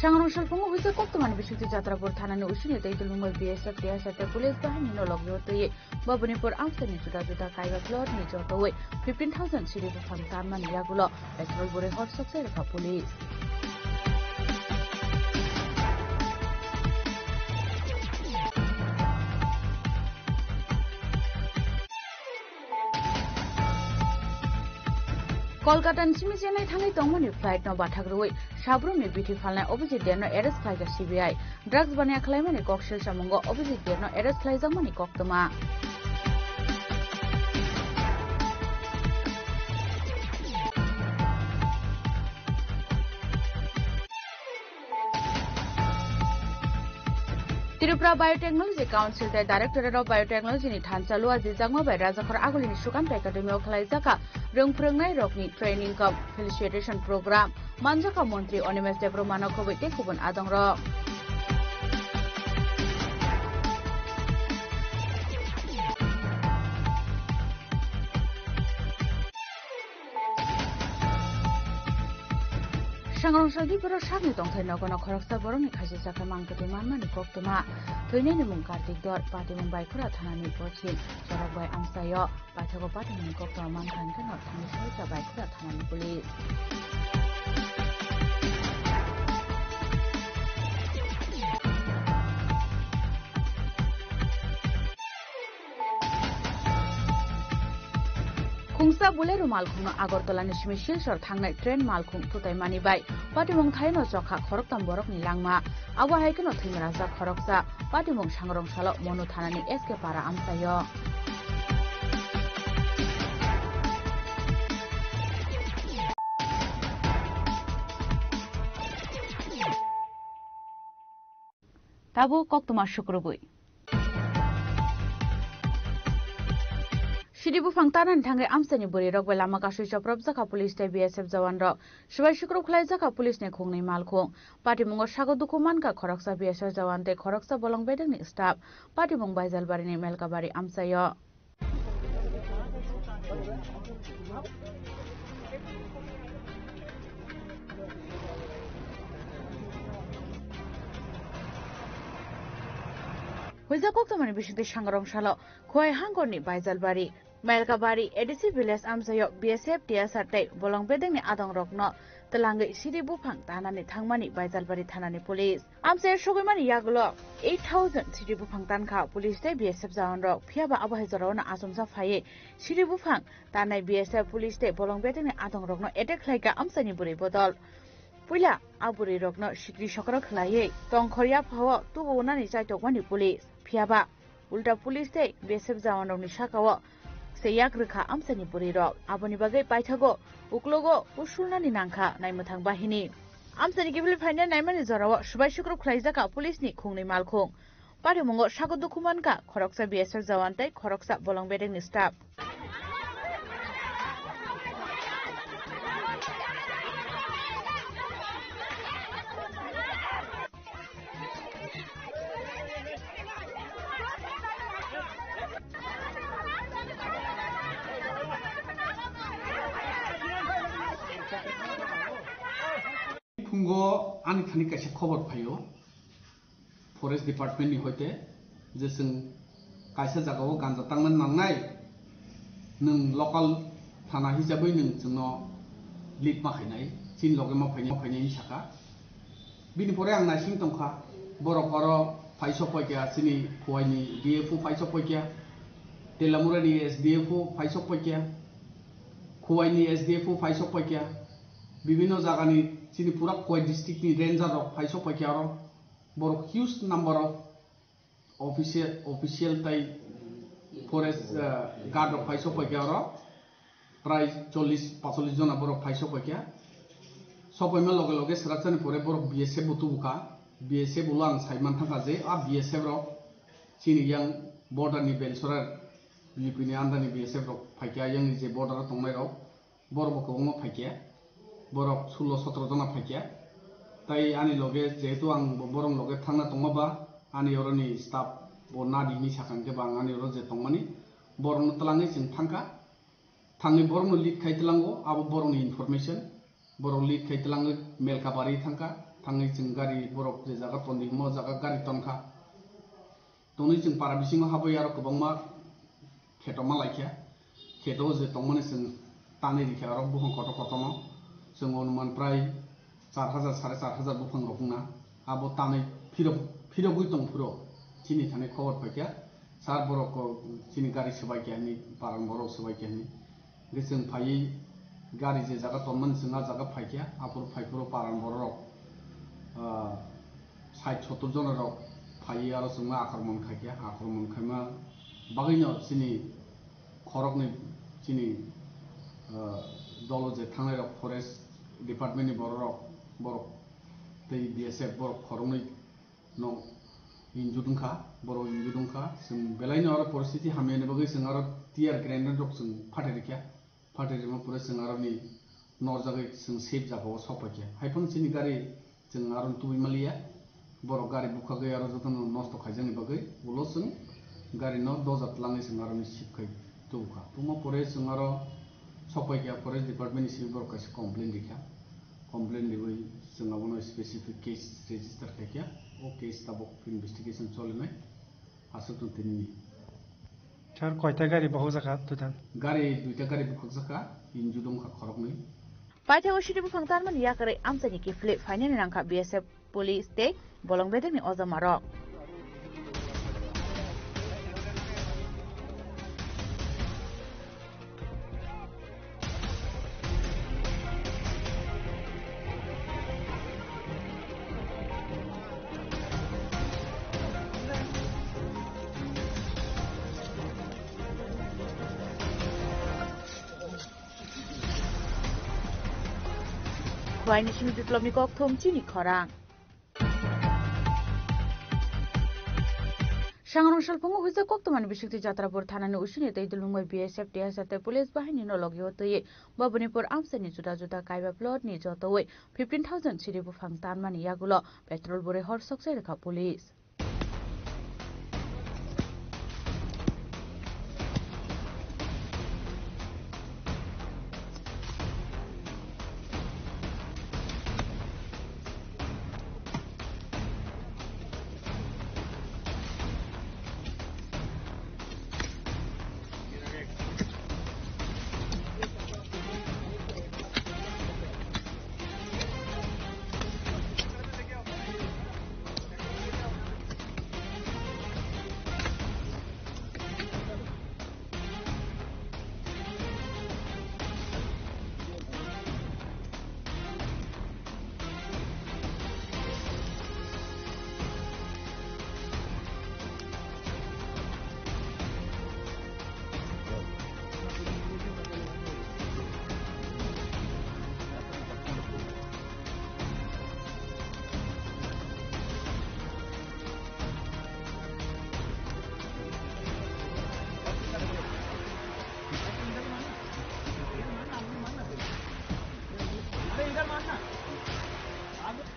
Shangrong Shalpungo with a Koktoman Bishop Jatrapur Tanani Ushini, they do Mumbai BSF, the Asset Police behind no log Yotoye, Babunipur Amsterdam to Dajuta Kaiga Flor, Nijotaway, 15,000 City from Tarman Yagulo, Petrol Buri Hot Success Police. Kolkata and Chimichana Tangi Tomoni flight no Batagrui, Shabrumi Beauty Falna opposite Deno Eres Flight CBI, Drugs Bania Climani Cockshell Shamongo opposite Deno Eres Flyzamani Koktoma. Tripura Biotechnology Council, the Directorate of Biotechnology in Tansalua, Zizangwa by Razakhar Agulini Shukan Academy of Klaizaka, Rungprungai Rokni Training Cup Felicitation Program, Manjaka Montri Onimes de Bromanoco with Tekubun Adangro. Shangrong Shadi Bro Shagni Tongte Nogono Koroksa Boroni Kajisaka Mankati Manmani Koktoma, Tuneni Munkartik Dor, Pati Mumbai Kura Tanani Pochin, Charabai Amsayo, Patago Pati Munkokta Mankan Kanot Tanisha by Kura Tanani Police. Kungsa Bulero Malkung Agortola Nishmishil Shor Tangnai Train Malkung Tutai Manibai, Patimong Taino Joka Koroktam Borok Nilangma, Awa Haikano Timraza Koroksa, Patimong Shangrong Shalok Monotanani Eske Para Amsayo. Tabo koktuma shukrubui. Shiribu Fangtanan Tangai Amstani Buri Rock Lama Kashi Chaprop Zaka Police Day BSF Zawan Rock, Shubai Shukru Klai Zaka Police Ne Kung Ni Malkung, Party Mungo Shago Dukuman Ka Koroksa BSF Zawan Te Koroksa Bolong Bedeng Ni Staff, Party Mung Baizal Bari Ni Melkabari Amsayo. Huizakok Tamani Bishunti Shangarong Shalo, Koi Hangoni Baizal Bari. Melkabari Edisi Village Amsayo BSF TSRT Bolong Bedeng ni Adong Rokno Telangai Shiribu Phang Tanani Thangmani Baijalbari Thanani Police Amsayo Shogimani Yagulo 8,000 Shiribu Phang Tanka Police Day BSF Zawan Rok Phiaba Abahizarona Asumsa Phaye Shiribu Phang Tanai BSF Police Day Bolong Bedeng ni Adong Rokno Attack Laika Amsani Buri Bodol Puila Aburi Rokno Shikri Shokro Khlaye Tongkhoria Phawo Tubunani Chaitokmani Police Phiaba Ulta Police Day BSF Zawan Rok ni Shakawo Seyak Rikha Amsani Buri Rok Aboni Bagai Paithago Uklogo Usulnani Nangkha Naimuthang Bahini Amsani Gibli Phaina Naimani Zorawo Shubai Shukru Khlaijaka Police ni Khungni Malkhung Parimungo Shago Dukumanka Khoroksa BSF Zawantai Khoroksa Bolong Bedeng ni Staff Fungo ani thani kaise khobor phayo forest department ni hoite je sing kaisa jagao ganja tangman nangnai nung local thana hisabai nung jno lead ma khainai chin loge ma phaini saka bini pore ang naising tongkha borok oro phaiso poikya chini khuaini dfu phaiso poikya telamurani sdfu phaiso poikya khuaini sdfu phaiso poikya bibino jagani chini pura koi district ni ranger rok phaiso poikya ro bor huge number of official tai forest guard rok phaiso poikya ro prai 40-45 jona borok phaiso poikya sopoima loge loge srachani pore borok BSF butubuka BSF ulang saiman thangka je a BSF rok chini yang border ni belsorar BP ni andani BSF rok phaikya yang je border tongnai rok borok ko mo phaikya borok 16-17 jona phaikya tai ani loge jehetu ang borong loge thangna tongmaba ani oroni staff bonadi ni sakangke bang ani oro je tongmani borong tlangai sing thangka thangni borong lead khaitlango abo borong information borong lead khaitlango melkabari thangka thangai sing gari borok je jaga tondi mo jaga gari tonka toni sing para bisingo habo yaro kobangma khetoma laikya kheto je tongmani sing tani dikha aro buhong koto kotono sing onuman prai 4,000-4,500 bufang rokna abo tani phiro gui tong phuro chini thane khobor paikya sar borok ko chini gari sabai kyani parang borok sabai kyani geseng phai gari je jaga tonman singa jaga phaikya apur phaipuro parang borok 60-70 jon rok phai aro singa akromon khaima bagino chini khorokni chini dolo je thangnai rok forest department ni borok tei BSF borok khorongni no injudungkha borok injudungkha sing belaino aro परिस्थिति hamene bagai sing aro tier grenade rok sing phatirima pura sing aro ni nor jagai sing safe jagao sopakya haipon chini gari sing aro tubimalia borok gari bukhagai aro jotono nosto khaijani bagai ulo sing gari no dozat langai sing aro ni sipkhai tukha tumo pore sing aro sopakya forest department ni silbor kaise complain dibai sing abono specific case register khaikya o case tabok investigation cholenai asuk tini Char koita gari bahu jaka tutan gari duita gari bukhak jaka injudum kha khorokni Paithago Shiribu Phang Tanman yakare amsani ki flip finani nangkha BSF police te bolong bedeng ni ozamarok Kuai ni sinu diplomni kok thom chini khorang Sangrongshal pungo huja koktoman bisukti jatrapur thanani usuni tei dulungbai BSF TSF te police bahini no logyo toye Babunipur amsani juda juda kaiba plot ni jotoi 15,000 siribu phang tanmani yagulo petrol bore hor soksai rekha police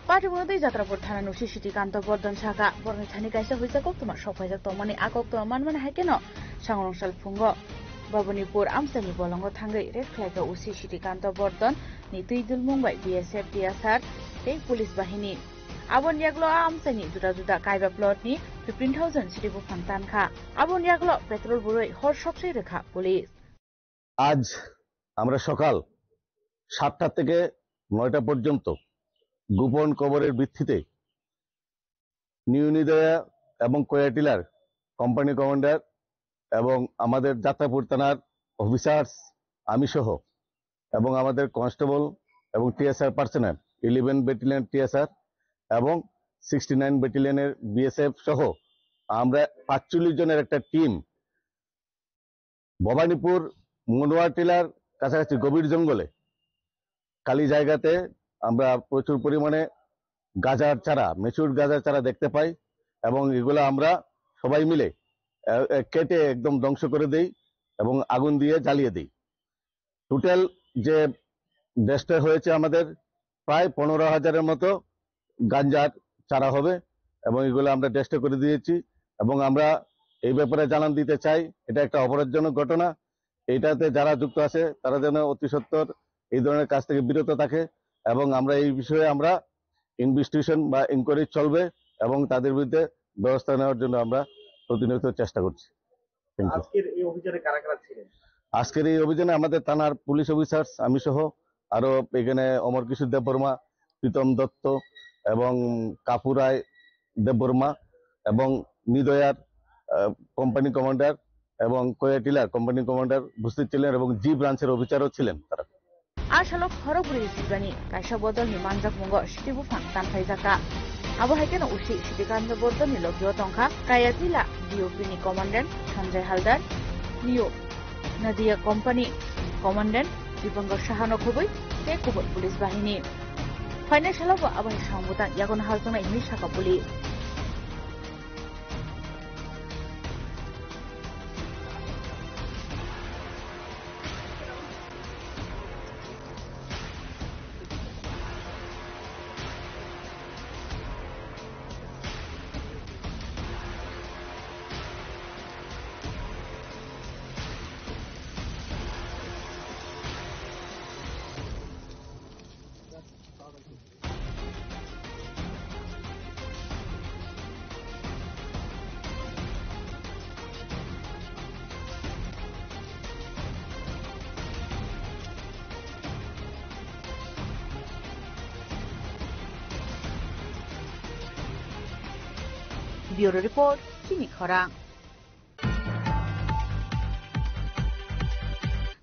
Party Modi Jatrapur Thana City Kanto Bordon Shaka, Born Tanikaisa with the Koktuma shop by the Tomani Akokto Manman Hakeno, Sangrongshal Pungo, Babunipur Amsani Bolongo Tangi, Red Claga Usi City Kanto Bordon, Nitidul Mumbai, BSF DSR, Take Police Bahini. Abon Yaglo Amsani, Juda Kaiba Plotni, 15,000 City Fantanka, Abon Yaglo, Petrol Buru, Horse Shop Rekha, Police. আজ আমরা সকাল 7টা থেকে 9টা পর্যন্ত গোপন খবরের ভিত্তিতে new নিদয়া এবং কোয়াটিলার company commander এবং আমাদের যাত্রাপুর থানার অফিসার্স আমি সহ এবং আমাদের কনস্টেবল এবং টিএসআর পার্সোনাল 11 ব্যাটালিয়ন টিএসআর এবং 69 ব্যাটালিয়নের বিএসএফ সহ আমরা 45 জনের একটা টিম ভবানীপুর মনোয়ার টিলার কাছাকাছি গভীর জঙ্গলে খালি জায়গাতে আমরা প্রচুর পরিমাণে গাঁজার চারা মেচুর গাঁজার চারা দেখতে পাই এবং এগুলো আমরা সবাই মিলে কেটে একদম ধ্বংস করে দেই এবং আগুন দিয়ে জ্বালিয়ে দিই টোটাল যে ডেস্ট্রয় হয়েছে আমাদের প্রায় 15,000-এর মতো গাঁজার চারা হবে এবং এগুলো আমরা ডেস্ট্রয় করে দিয়েছি এবং আমরা এই ব্যাপারে জানান দিতে চাই এটা একটা অপরাধজনক ঘটনা এইটাতে যারা যুক্ত আছে তারা যেন অতি সত্বর এই ধরনের কাজ থেকে বিরত থাকে এবং আমরা এই বিষয়ে আমরা ইনভেস্টিগেশন বা ইনকোয়ারি চলবে এবং তাদের বিরুদ্ধে ব্যবস্থা নেওয়ার জন্য আমরা প্রতিনিয়ত চেষ্টা করছি আজকের এই অভিযানে কারা কারা ছিলেন আজকের এই অভিযানে আমাদের থানার পুলিশ অফিসার আমি সহ আরো এখানে অমর কিশোর দেববর্মা প্রীতম দত্ত এবং কাপুরায় দেববর্মা এবং নিদয়ার কোম্পানি কমান্ডার এবং কোয়াটিলার কোম্পানি কমান্ডার উপস্থিত ছিলেন এবং জি ব্রাঞ্চের অফিসারও ছিলেন তারা Ashalok Horoburi Sibani, Kasha Bodon Himanjak Mungo, Shitibu Fang Tanfaizaka. Abu Haken Ushi, Shitikanda Bodon Hilogyo Tonka, Kayatila, DOPini Commandant, Sanjay Haldar, Neo, Nadia Company, Commandant, Dipango Shahano Kubui, Tekubot Police Bahini. Financial of Abu Shambutan, Yagon Hazana, Mishaka Police. Bureau Report, Kini Khorang.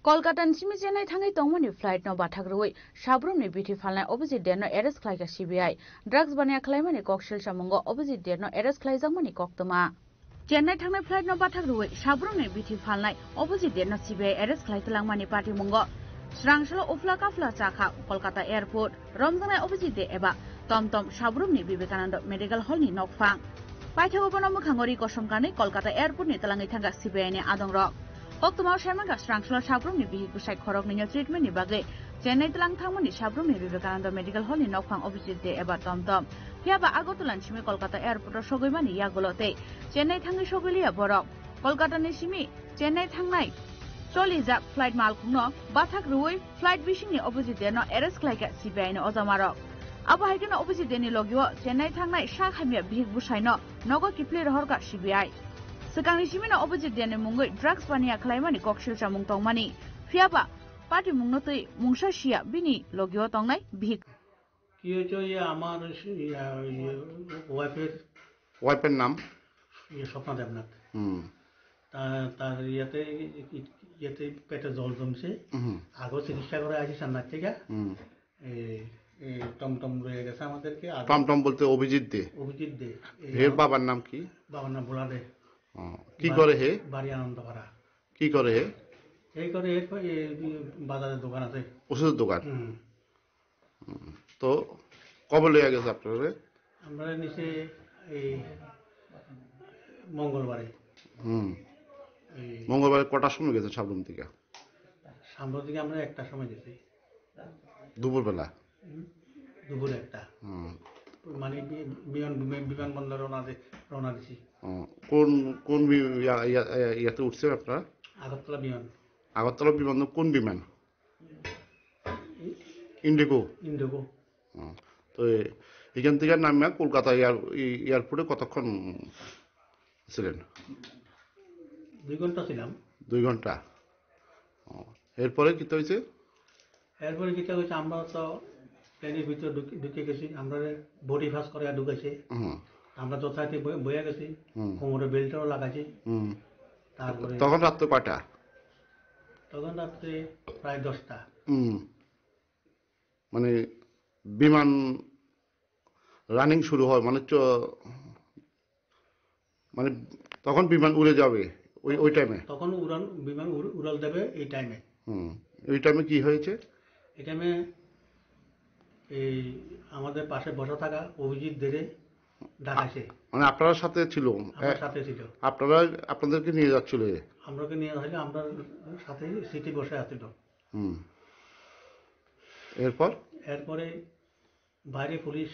Kolkata Simi Chennai Thangai Tongmani flight no Bathagroi, Shabrum ni beauty falna opposite der no arrest Klaika CBI, drugs bania Klaimani Kokshil Shamungo opposite der no arrest Klaizamani Koktoma. Chennai Thangai flight no Bathagroi, Shabrum ni beauty falna opposite der no CBI arrest Klaitelangmani party mungo. Srangshalo Ufla Kafla Chakha, Kolkata Airport, Romzanai opposite de Eba, Tom Shabrum ni Vivekananda Medical Hall ni Nokfang. পাইথাগো বনাম খাঙ্গরি কসমকানি কলকাতা এয়ারपोর্টনি তালাङै थांगा सिबिआइनि आदंरक कक्तमाव साइमांगा स्रांसला साब्रुमनि बिहिक बुसाइ खरकनि ट्रिटमेन्टनि बागै चेन्नाइ तलां थांमोननि साब्रुमनि Vivekananda medical हलनि नखफां अभिजित दे एबा टमटम फियाबा आगरतलानि सिमी कलकाता एयारपोर्टआव सगैमानि यागलते चेन्नाइ थाङै सगैलिया बरक कलकातानि सिमी चेन्नाइ थांनाय चलिजा flight मालखुंनो बाथाक रुइ flight बिसिंनि Abhijit देनो arrest खालायगा सिबिआइनि अजामारक Abo haikena opposite deni logio Chennai thangnai sha khamia bihik busaino nogo kipli rohorka CBI sekangni simina opposite deni mungoi drugs pania khlaimani kokshil chamung tongmani fiaba party mungno tei mungsa sia bini logio tongnai bihik কি হয়েছে যে আমার ওয়াইফের নাম স্বপ্না দেবনাথ হুম তার ইয়েতে পেটে জল জমছে আগেও চিকিৎসা করে আসি সান্নার থেকে টমটম রয়ে গেছে আমাদেরকে টমটম বলতে অভিজিৎ দে এর বাবার নাম কি বাবার নাম ভোলা দে কি করে হে বাড়ি আনন্দপাড়া কি করে হে এই করে বাজারের দোকান আছে ওষুধের দোকান তো কবে লইয়া গেছে আপনারা আমরা নিচে এই মঙ্গলবারে মঙ্গলবারে কটার সময় গেছে সাবরুম থেকে সামনের দিকে আমরা একটা সময় গেছি দুপুরবেলা দুপুরে একটা মানে বিমানবন্দর রওনা দিছি কোন কোন ইয়াতে উঠছে আপনারা আগরতলা বিমান আগরতলা বিমানবন্দর কোন বিমান ইন্ডিগো তো এখান থেকে নামিয়া কলকাতা এয়ারপোর্টে কতক্ষণ ছিলেন 2 ঘন্টা ছিলাম 2 ঘন্টা এরপরে কি হয়েছে এরপরে যেটা হয়েছে আমরা তো প্লেনের ভিতরে ঢুকে গেছি আমরা বডি ফাঁস করে ঢুকেছি আমরা যথারীতি বয়ে গেছি কোমরে বেল্টও লাগাইছি তারপরে তখন রাত্রে কয়টা তখন রাত্রে প্রায় 10টা মানে বিমান রানিং শুরু হয় মানে মানে তখন বিমান উড়ে যাবে ওই টাইমে তখন বিমান উড়াল দেবে এই টাইমে ওই টাইমে কি হয়েছে এই টাইমে এই আমাদের পাশে বসা থাকা অভিজিৎ দেরে ডাকাইছে মানে আপনার সাথে ছিল আমার সাথে ছিল আপনাদেরকে নিয়ে যাচ্ছিল আমরাকে নিয়ে যাচ্ছিল আমরা সাথে সিটে বসে আছিল এরপরে বাইরে পুলিশ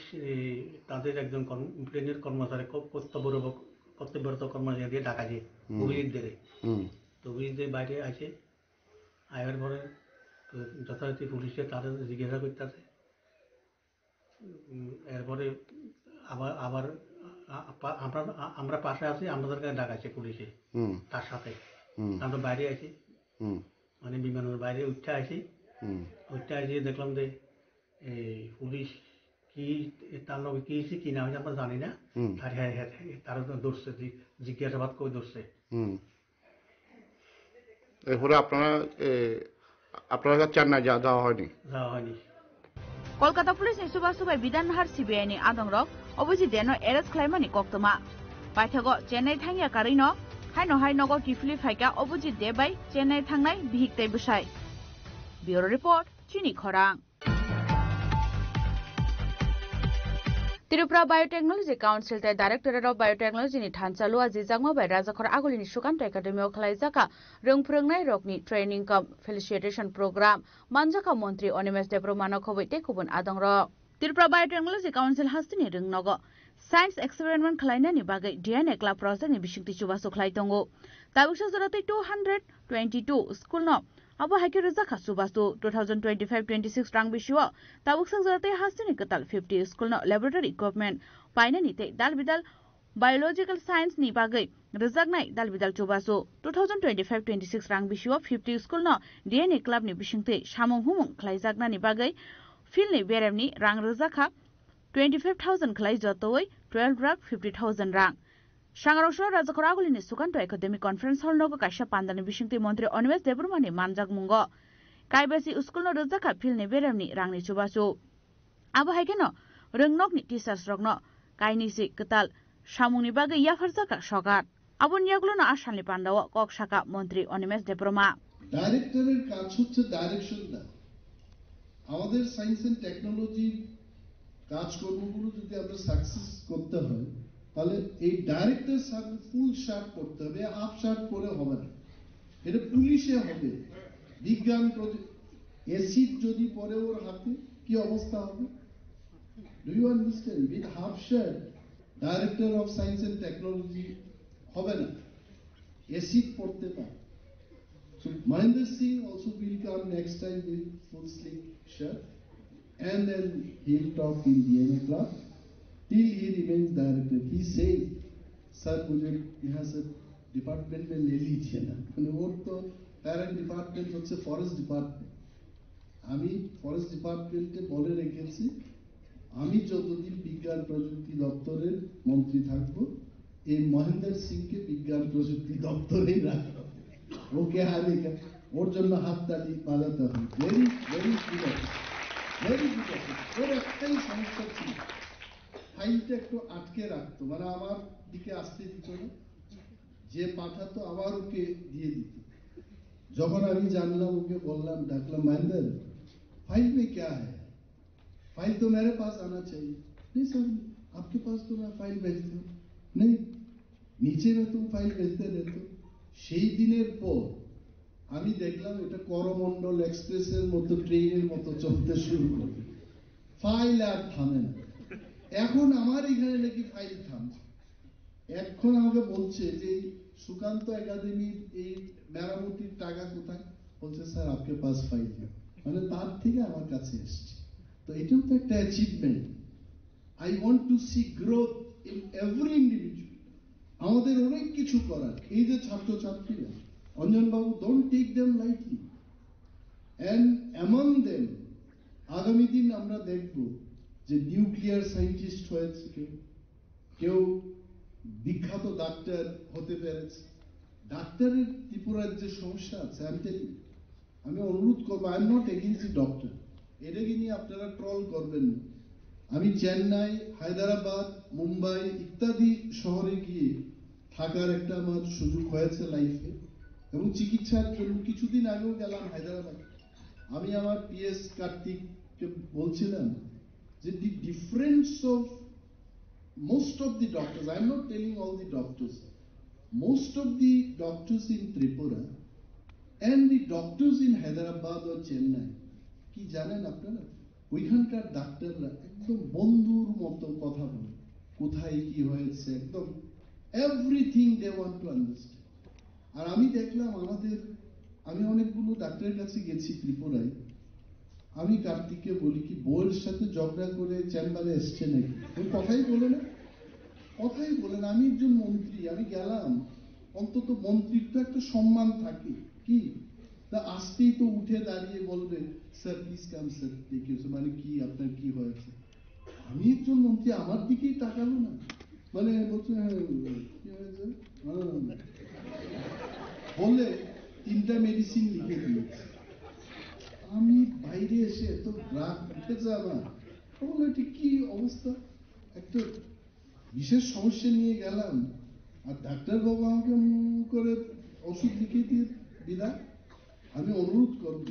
তাদের একজন প্লেনের কর্মচারী কর্তব্যরত কর্মচারী দিয়ে ডাকাইছে অভিজিৎ দেরে তো অভিজিৎ দে বাইরে আছে আয়ার পরে যথারীতি পুলিশে তাদের জিজ্ঞাসা করতেছে এরপরে আবার আমরা পাশে আছি আমাদেরকে ডাকাইছে পুলিশে তার সাথে আমরা বাইরে আছি মানে বিমানের বাইরে উঠতে আসি দেখলাম যে পুলিশ কি তার লগে কি হয়েছে কি না হয়েছে আমরা জানি না তারা ধরছে জিজ্ঞাসাবাদ করে ধরছে এরপরে আপনারা চেন্নাই যাওয়া হয়নি কলকাতা পুলিশ সুবা সুবাই বিধানহার সিবিআইনি আদংরক অভিজিৎ দেনো এরেস্ট খালাইমানি কক্তমা পাইথাগো চেন্নাই थांगिया कारिनो हाइनगो किफली फाइका अभिजित दे बाय चेन्नाई थांनाय बिहिकताय बुसाय ब्यूरो रिपोर्ट चिनी खरां त्रिपुरा बायोटेक्नोलॉजी काउंसिल ते डायरेक्टरेट ऑफ बायोटेक्नोलॉजी नि थानसालुआ जिजांगमा बाय राजाखर आगुलिनि सुकान्त एकाडेमी अफ खलाइजाका रोंफोरोंनाय रकनि ट्रेनिंग कम फेलिसिटेशन प्रोग्राम मानजाका मंत्री अनिमेश देब्रमानो खबैते गुबुन आदंर त्रिपुरा बायोटेक्नोलॉजी काउंसिल हास्तिनि रोंनगो साइंस एक्सपेरिमेंट खलाइनायनि बागै डिएनए क्लाब प्रोजेक्टनि बिसिंति चुबासु खलाइ दंगो ताबुसा जराते 222 स्कुलनो अब हाइके रजाखा सुबासु 2025-26 रां बिसियो ताबुकसां जराते हास्तिनि कताल 50 स्कुलनो लैबोरेटरी इक्विपमेंट पाइनानि ते दालबिदाल बायोलॉजिकल साइंस नि बागै रजाकनाय दालबिदाल चुबासु 2025-26 रां बिसियो 50 स्कुलनो डिएनए क्लाबनि बिसिंति सामुं हुमुं खलाइजाकनानि बागै फिल्डनि बेरेमनि रां रजाखा 25,000 खलाइ जतोय 12 लाख 50,000 रां सांग्रांसो राजाखर आगुलिनि सुकान्त एकाडेमी कन्फरेन्स हल नगो काइसा पान्दानि बिसिंति मंत्री अनिमेश देब्रमानि मानजाक मुंगो काइबासी स्कुलनो रजाखा फिल्डनि बेरेमनि रांनि चुबासु आबो हाइकेनो रोंनकनि टिचार्स रगनो काइनिसि कताल सामुंनि बागै याफारजाका सगात आबो नियागुलोनो आसामनि पान्दाव ककसाका मंत्री अनिमेश देब्रमा डायरेक्टरेर काज হচ্ছে डायरेक्शन না আমাদের সায়েন্স এন্ড টেকনোলজি কাজকর্মগুলো যদি আমরা সাকসেস করতে হয় তাহলে এই ডাইরেক্টর সাহেব ফুল শার্ট পরতে হবে, হাফ শার্ট পরে হবে না, এটা পুলিশে হবে। বিজ্ঞান এসিড যদি পরে ওর হাতে কি অবস্থা হবে? Do you understand? With half shirt director of science and technology হবে না, এসিড পড়তে পারে। So Mahendra Singh also will come next time with full sleeve shirt, and then he'll talk in DNA club till he remains director. He says, "Sir, मुझे यहाँ से department में ले लीजिए ना." मैंने वो तो पैरेंट डिपार्टमेंट होते फॉरेस्ट डिपार्टमेंट, আমি ফরেস্ট ডিপার্টমেন্টে বলে রেখেছি আমি যতদিন বিজ্ঞান প্রযুক্তি দপ্তরের মন্ত্রী থাকবো এই মহেন্দ্র সিংকে বিজ্ঞান প্রযুক্তি দপ্তরেই রাখবো। ওকে হারিয়ে ওর জন্য হাততালি বাজাতে হবে। Very very good office, very good office. ওর একটাই সমস্যা ছিল, ফাইলটা একটু আটকে রাখতো, মানে আমার দিকে আসতে দিত না, যে পাঠাতো আবার ওকে দিয়ে দিত। যখন আমি জানলাম, ওকে বললাম, ডাকলাম, মহেন্দ্র फाइल में क्या है? फाइल तो मेरे पास आना चाहिए। नहीं सर, आपके पास तो मैं फाइल भेजता हूँ। नहीं, नीचे में तुम फाइल भेजते रहते हो। সেই দিনের পর আমি দেখলাম এটা করমণ্ডল এক্সপ্রেসের মতো ট্রেনের মতো চলতে শুরু করবে, ফাইল আর থামে না। এখন আমার এখানে নাকি ফাইল থামছে। এখন আমাকে বলছে যে সুকান্ত একাডেমির এই মেরামতির টাকা কোথায়? বলছে স্যার आपके पास फाइल है। মানে তার থেকে আমার কাছে এসছে। তো এটাও তো একটা achievement. I want to see growth in every individual. আমাদের অনেক কিছু করার। এই যে ছাত্রছাত্রীরা, অঞ্জন বাবু, don't take them lightly, and among them আগামী দিন আমরা দেখব যে নিউক্লিয়ার সায়েন্টিস্ট হয়েছে কেউ, কেউ বিখ্যাত ডাক্তার হতে পেরেছে। ডাক্তারের ত্রিপুরার যে সমস্যা আছে, আমি অনুরোধ করবো, I am not against the doctor, এটাকে নিয়ে আপনারা ট্রল করবেন না। আমি চেন্নাই, হায়দ্রাবাদ, মুম্বাই ইত্যাদি শহরে গিয়ে থাকার একটা আমার সুযোগ হয়েছে লাইফে, এবং চিকিৎসার জন্য কিছুদিন আগেও গেলাম হায়দ্রাবাদ। আমি আমার পিএস কার্তিককে বলছিলাম যে দি difference of most of the doctors, I am not telling all the doctors, most of the doctors in Tripura and the doctors in Hyderabad or Chennai, কি জানেন আপনারা? ওইখানকার ডাক্তাররা একদম বন্ধুর মতো কথা বলে, কোথায় কি হয়েছে, একদম everything they want to understand. আর আমি দেখলাম আমি অনেকগুলো ডাক্তারের কাছে গেছি ত্রিপুরায়। আমি কার্তিককে বলি, কি বউয়ের সাথে ঝগড়া করে চেম্বারে এসছে নাকি? ওই কথাই বলে না, কথাই বলে না। আমি একজন মন্ত্রী, আমি গেলাম, অন্তত মন্ত্রীর তো একটা সম্মান থাকে, কি তা আসতেই তো উঠে দাঁড়িয়ে বলবে, স্যার প্লিজ কাম স্যার, দেখিয়েছে, মানে কি আপনার কি হয়েছে? আমি একজন মন্ত্রী, আমার দিকেই তাকালো না, মানে বলছে কি হয়েছে বলে 3টা মেডিসিন লিখে দিয়েছে। আমি বাইরে এসে এত রাগ উঠেছে আমার, বললো এটা কি অবস্থা? একটা বিশেষ সমস্যা নিয়ে গেলাম, আর ডাক্তার বাবু আমাকে করে ওষুধ লিখে দিয়ে বিদায়। আমি অনুরোধ করব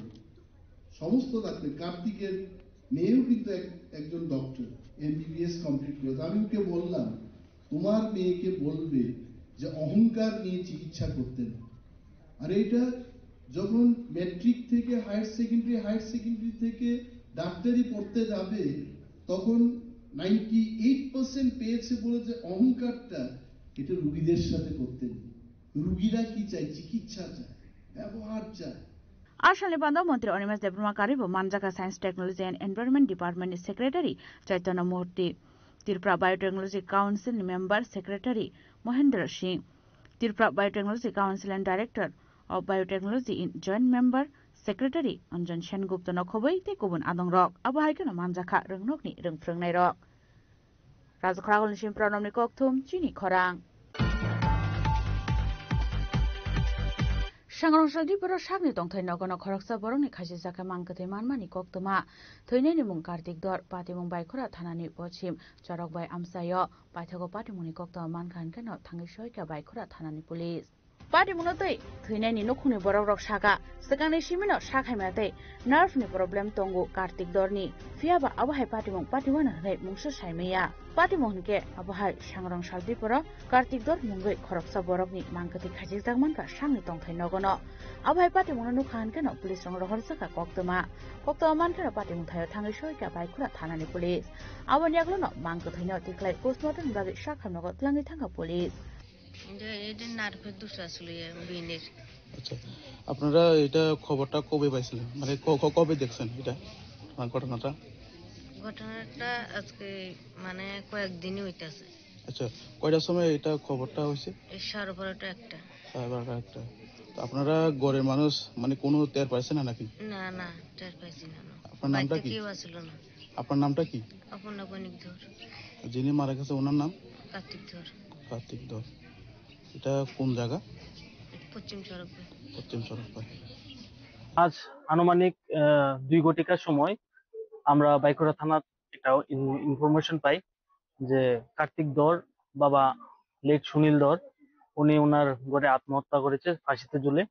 সমস্ত ডাক্তার, কার্তিকের মেয়েও কিন্তু একজন ডক্টর, এমবিবিএস কমপ্লিট করেছে। আমি ওকে বললাম, তোমার মেয়েকে বলবে যে অহংকার নিয়ে চিকিৎসা করতে না। আর এটা যখন ম্যাট্রিক থেকে হায়ার সেকেন্ডারি থেকে ডাক্তারি পড়তে যাবে, তখন 98% পেয়েছে বলে যে অহংকারটা, এটা রুগীদের সাথে করতে নেই। রুগীরা কি চায়? চিকিৎসা চায়, ব্যবহার চায়। आसामनि बान्दा मन्त्री अनिमेश देबबर्मा कारिबो मानजाका science technology and environment department secretary Chaitanya Murthy, Tripura biotechnology council member secretary Mahendra Singh, Tripura biotechnology council and director of biotechnology in joint member secretary Anjan Sengupta नखबै ते गुबुन आदं रक अबहायकन मानजाखा रोंनकनि रोंफ्रोंनाय रक राजखरागलनि सिम प्रनमनि कक्थुम चिनि खरां सांग्रांसालि बर सागनि दंथाय नगन खरकसा बरंनि खासि जाखा मांकथे मानमानि कक्तमा थैनायनि मुं कार्तिक दर पातिमुं बायखरा थानानि पश्चिम चरकबाय आमसाय पाइथागो पातिमुंनि कक्तमा मानखानखान थांगै सयका बायखरा थानानि police Party Munotei, Twinani Nukuni Borok Shaka, Sakani Shimino Shakamate, Nerve problem Tongo, Kartik Dorni, Fiaba Abahai Patimon, Patiwana, Mungsha Shaimea, Patimonke, Abahai, Shangrong Shalpipura, Kartik Dor Mungo, Koroksa Borogni, Mankati Kajizagmanka, Shangi Tongkai Nogono, Abahai Patimonu Kankano, Police on Rohosaka, Koktoma, Koktomanka Patimuntayo Tangishoika by Kura Tanani Police. Our Yaglono, Mankatino declared postmortem by Shakanogo, Langitanga Police. আচ্ছা আপনারা এটা খবরটা কবে পাইছিলেন মানে কবে দেখছেন এটা ঘটনাটা আজকে মানে কয়েকদিনই হইতাছে আচ্ছা কয়টার সময় এটা খবরটা হইছে 12:30 একটা তো আপনারা গরের মানুষ মানে কোনো টের পাইছেন না নাকি না না টের পাইছি না আপনার নামটা কি কেউ আসিল না আপনার নামটা কি অপর্ণা বণিক ধর যিনি মারা গেছে ওনার নাম কার্তিক ধর এটা কোন জায়গা পশ্চিম সড়ক আজ আনুমানিক 2 ঘটিকার সময় আমরা বাইকুড়া থানা একটা ইনফরমেশন পাই যে কার্তিক দর বাবা লেট সুনীল দর উনি ওনার ঘরে আত্মহত্যা করেছে ফাঁসিতে ঝুলে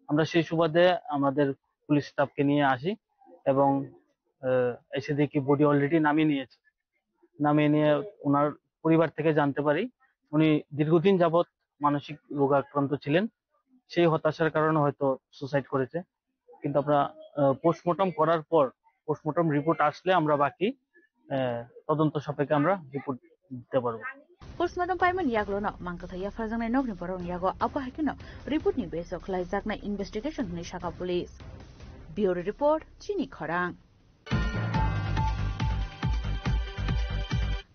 আমরা সেই সুবাদে আমাদের পুলিশ স্টাফকে নিয়ে আসি এবং এসে দেখি বডি অলরেডি নামিয়ে নিয়ে ওনার পরিবার থেকে জানতে পারি উনি দীর্ঘদিন যাবত মানসিক রোগাক্রান্ত ছিলেন সেই হতাশার কারণে হয়তো সুসাইড করেছে কিন্তু আমরা পোস্টমর্টম করার পর পোস্টমর্টম রিপোর্ট আসলে আমরা বাকি তদন্ত সাপেক্ষে আমরা রিপোর্ট দিতে পারবো Postmortem payment Yaglono, Mankataya Fazan and Nogni Boron Yago, Apahakino, report ni base of Klazakna investigation ni Shaka Police. Bureau Report, Chini Korang.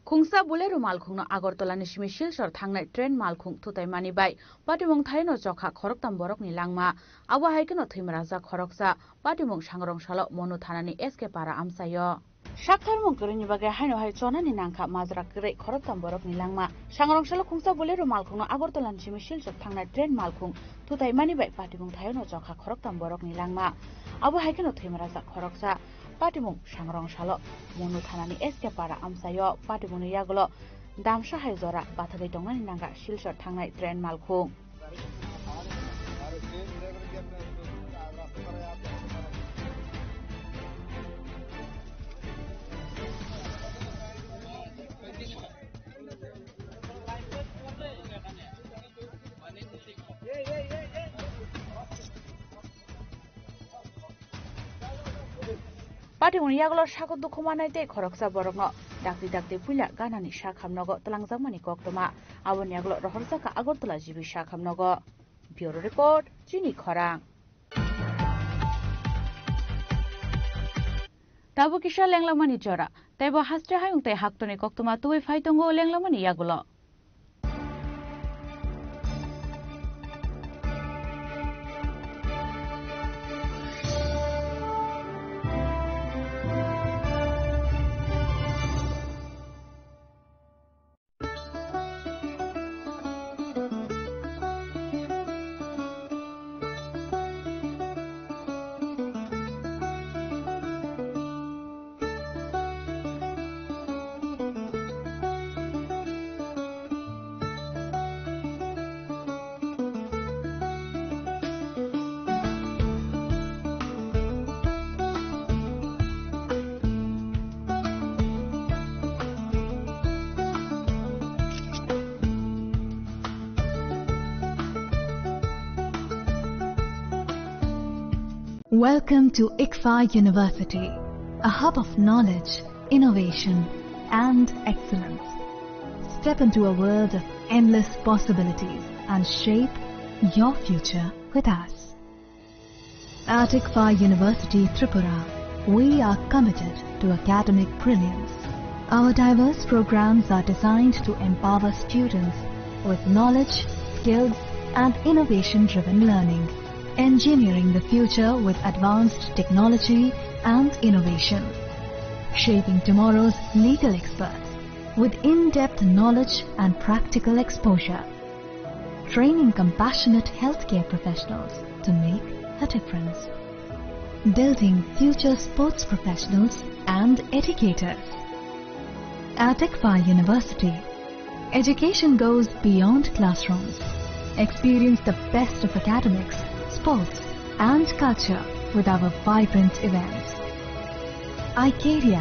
Kungsa Bulero Malkung Agortola Nishmishil or Tangnai Train Malkung Tutai Mani Bai, Patimong Taino Joka Koroktam Borok ni Langma, Awahakino Timraza Koroksa, Patimong Shangrong Shalo Monutanani Escapara Amsayo. Shakar Mungkurini Baga Hino Haichona Ninanka Mazra Great Koroktam Borok Nilangma, Shangrong Shalo Kungsa Bulero Malkung Agortolan Chimishil or Tangnai Train Malkung, Tutai Mani Bai, Patimong Taino Joka Koroktam Borok Nilangma, Awahakino Timraza Koroksa. Patimong Shangrong Shalo, Monutanani Escapara Amsayo, Patimoni Yagolo, Damsha Haizora, Batari Dongan Nanga, Shilshot Tangnai Train Malkung. Patimoni Yagolo Shako Dukumanite, Koroksa Borogno, Dakti Pula, Ganani Shakam Nogo, Talangzamani Koktoma, Awan Yaglo Rohorsaka Agortola Jibi Shakam Nogo. Bureau Report, Chini Korang. Tabu Kisha Langlamani Jora, Tabo Hastra Hayung Te Haktoni Koktoma, Tui Faitongo Langlamani Yagulo. Welcome to ICFA University, a hub of knowledge, innovation, and excellence. Step into a world of endless possibilities and shape your future with us. At ICFA University, Tripura, we are committed to academic brilliance. Our diverse programs are designed to empower students with knowledge, skills, and innovation-driven learning. Engineering the future with advanced technology and innovation. Shaping tomorrow's legal experts with in-depth knowledge and practical exposure. Training compassionate healthcare professionals to make a difference. Building future sports professionals and educators. At ICFA University, education goes beyond classrooms. Experience the best of academics, sports and culture with our vibrant events. Icaria,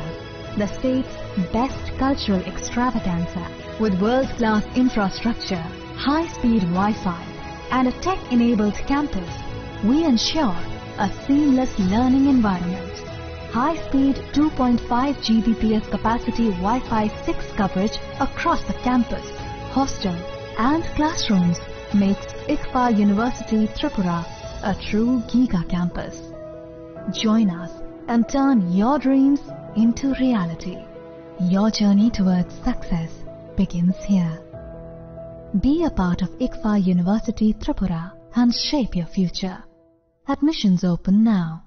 the state's best cultural extravaganza with world-class infrastructure, high-speed Wi-Fi and a tech-enabled campus. We ensure a seamless learning environment. High-speed 2.5 Gbps capacity Wi-Fi 6 coverage across the campus, hostel and classrooms makes ICFA University Tripura a true Giga campus. Join us and turn your dreams into reality. Your journey towards success begins here. Be a part of ICFA University Tripura and shape your future. Admissions open now.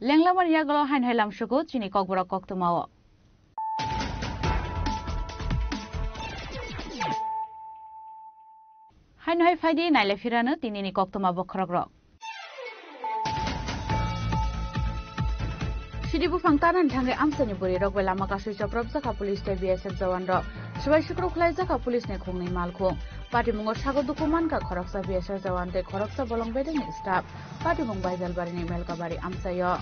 Lenglaman yagalo hain hailam shugo chini kokbora koktumao. Hain hai faidi naile firana tinini koktuma bokhrogro. Sidibu fangtanan thangre amsani buri rok belama kasui chaprab jaka police te BSF jawan ro shubai shukro khlai jaka police ne khongnai malkho party mungo sago dukuman ka khoroksa BSF jawan te khoroksa bolong bedeng staff party mung baidal bari ni melka bari amsayo.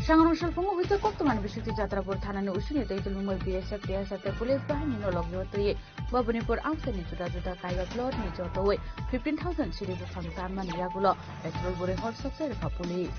Sangrong Shalpungo Vita Koktuman Bishop Jatrapur Thanan Ushuni Taitul BSF DSF police bahani no logyotoye Babunipur Amsani Juda Juda Kaiga Plot ni Jotowe 15,000 Shiribu Fangtaman Yagulo Petrol Bure Hot Success Police.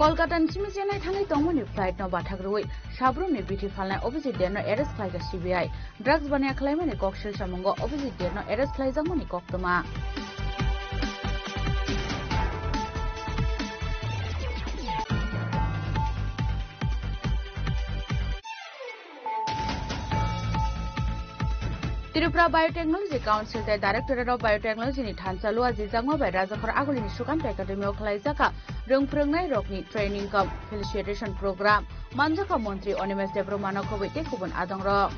Kolkata Chimichena Tangi Tomoni flight no Batagrui, Shabrum ni beauty falna opposite there no arrest flight CBI. Drugs bania claiming a cocktail shamongo opposite there no arrest flight zamoni koktoma. Tripura Biotechnology Council the Directorate of Biotechnology ni Thansalua Jizangwa by Rajakhar Agulini Shukant Academy of Klaizaka Rungprungnai Rokni Training Cum Felicitation Program Manjaka Montri Onimes Debromano Kobite Kubun Adangro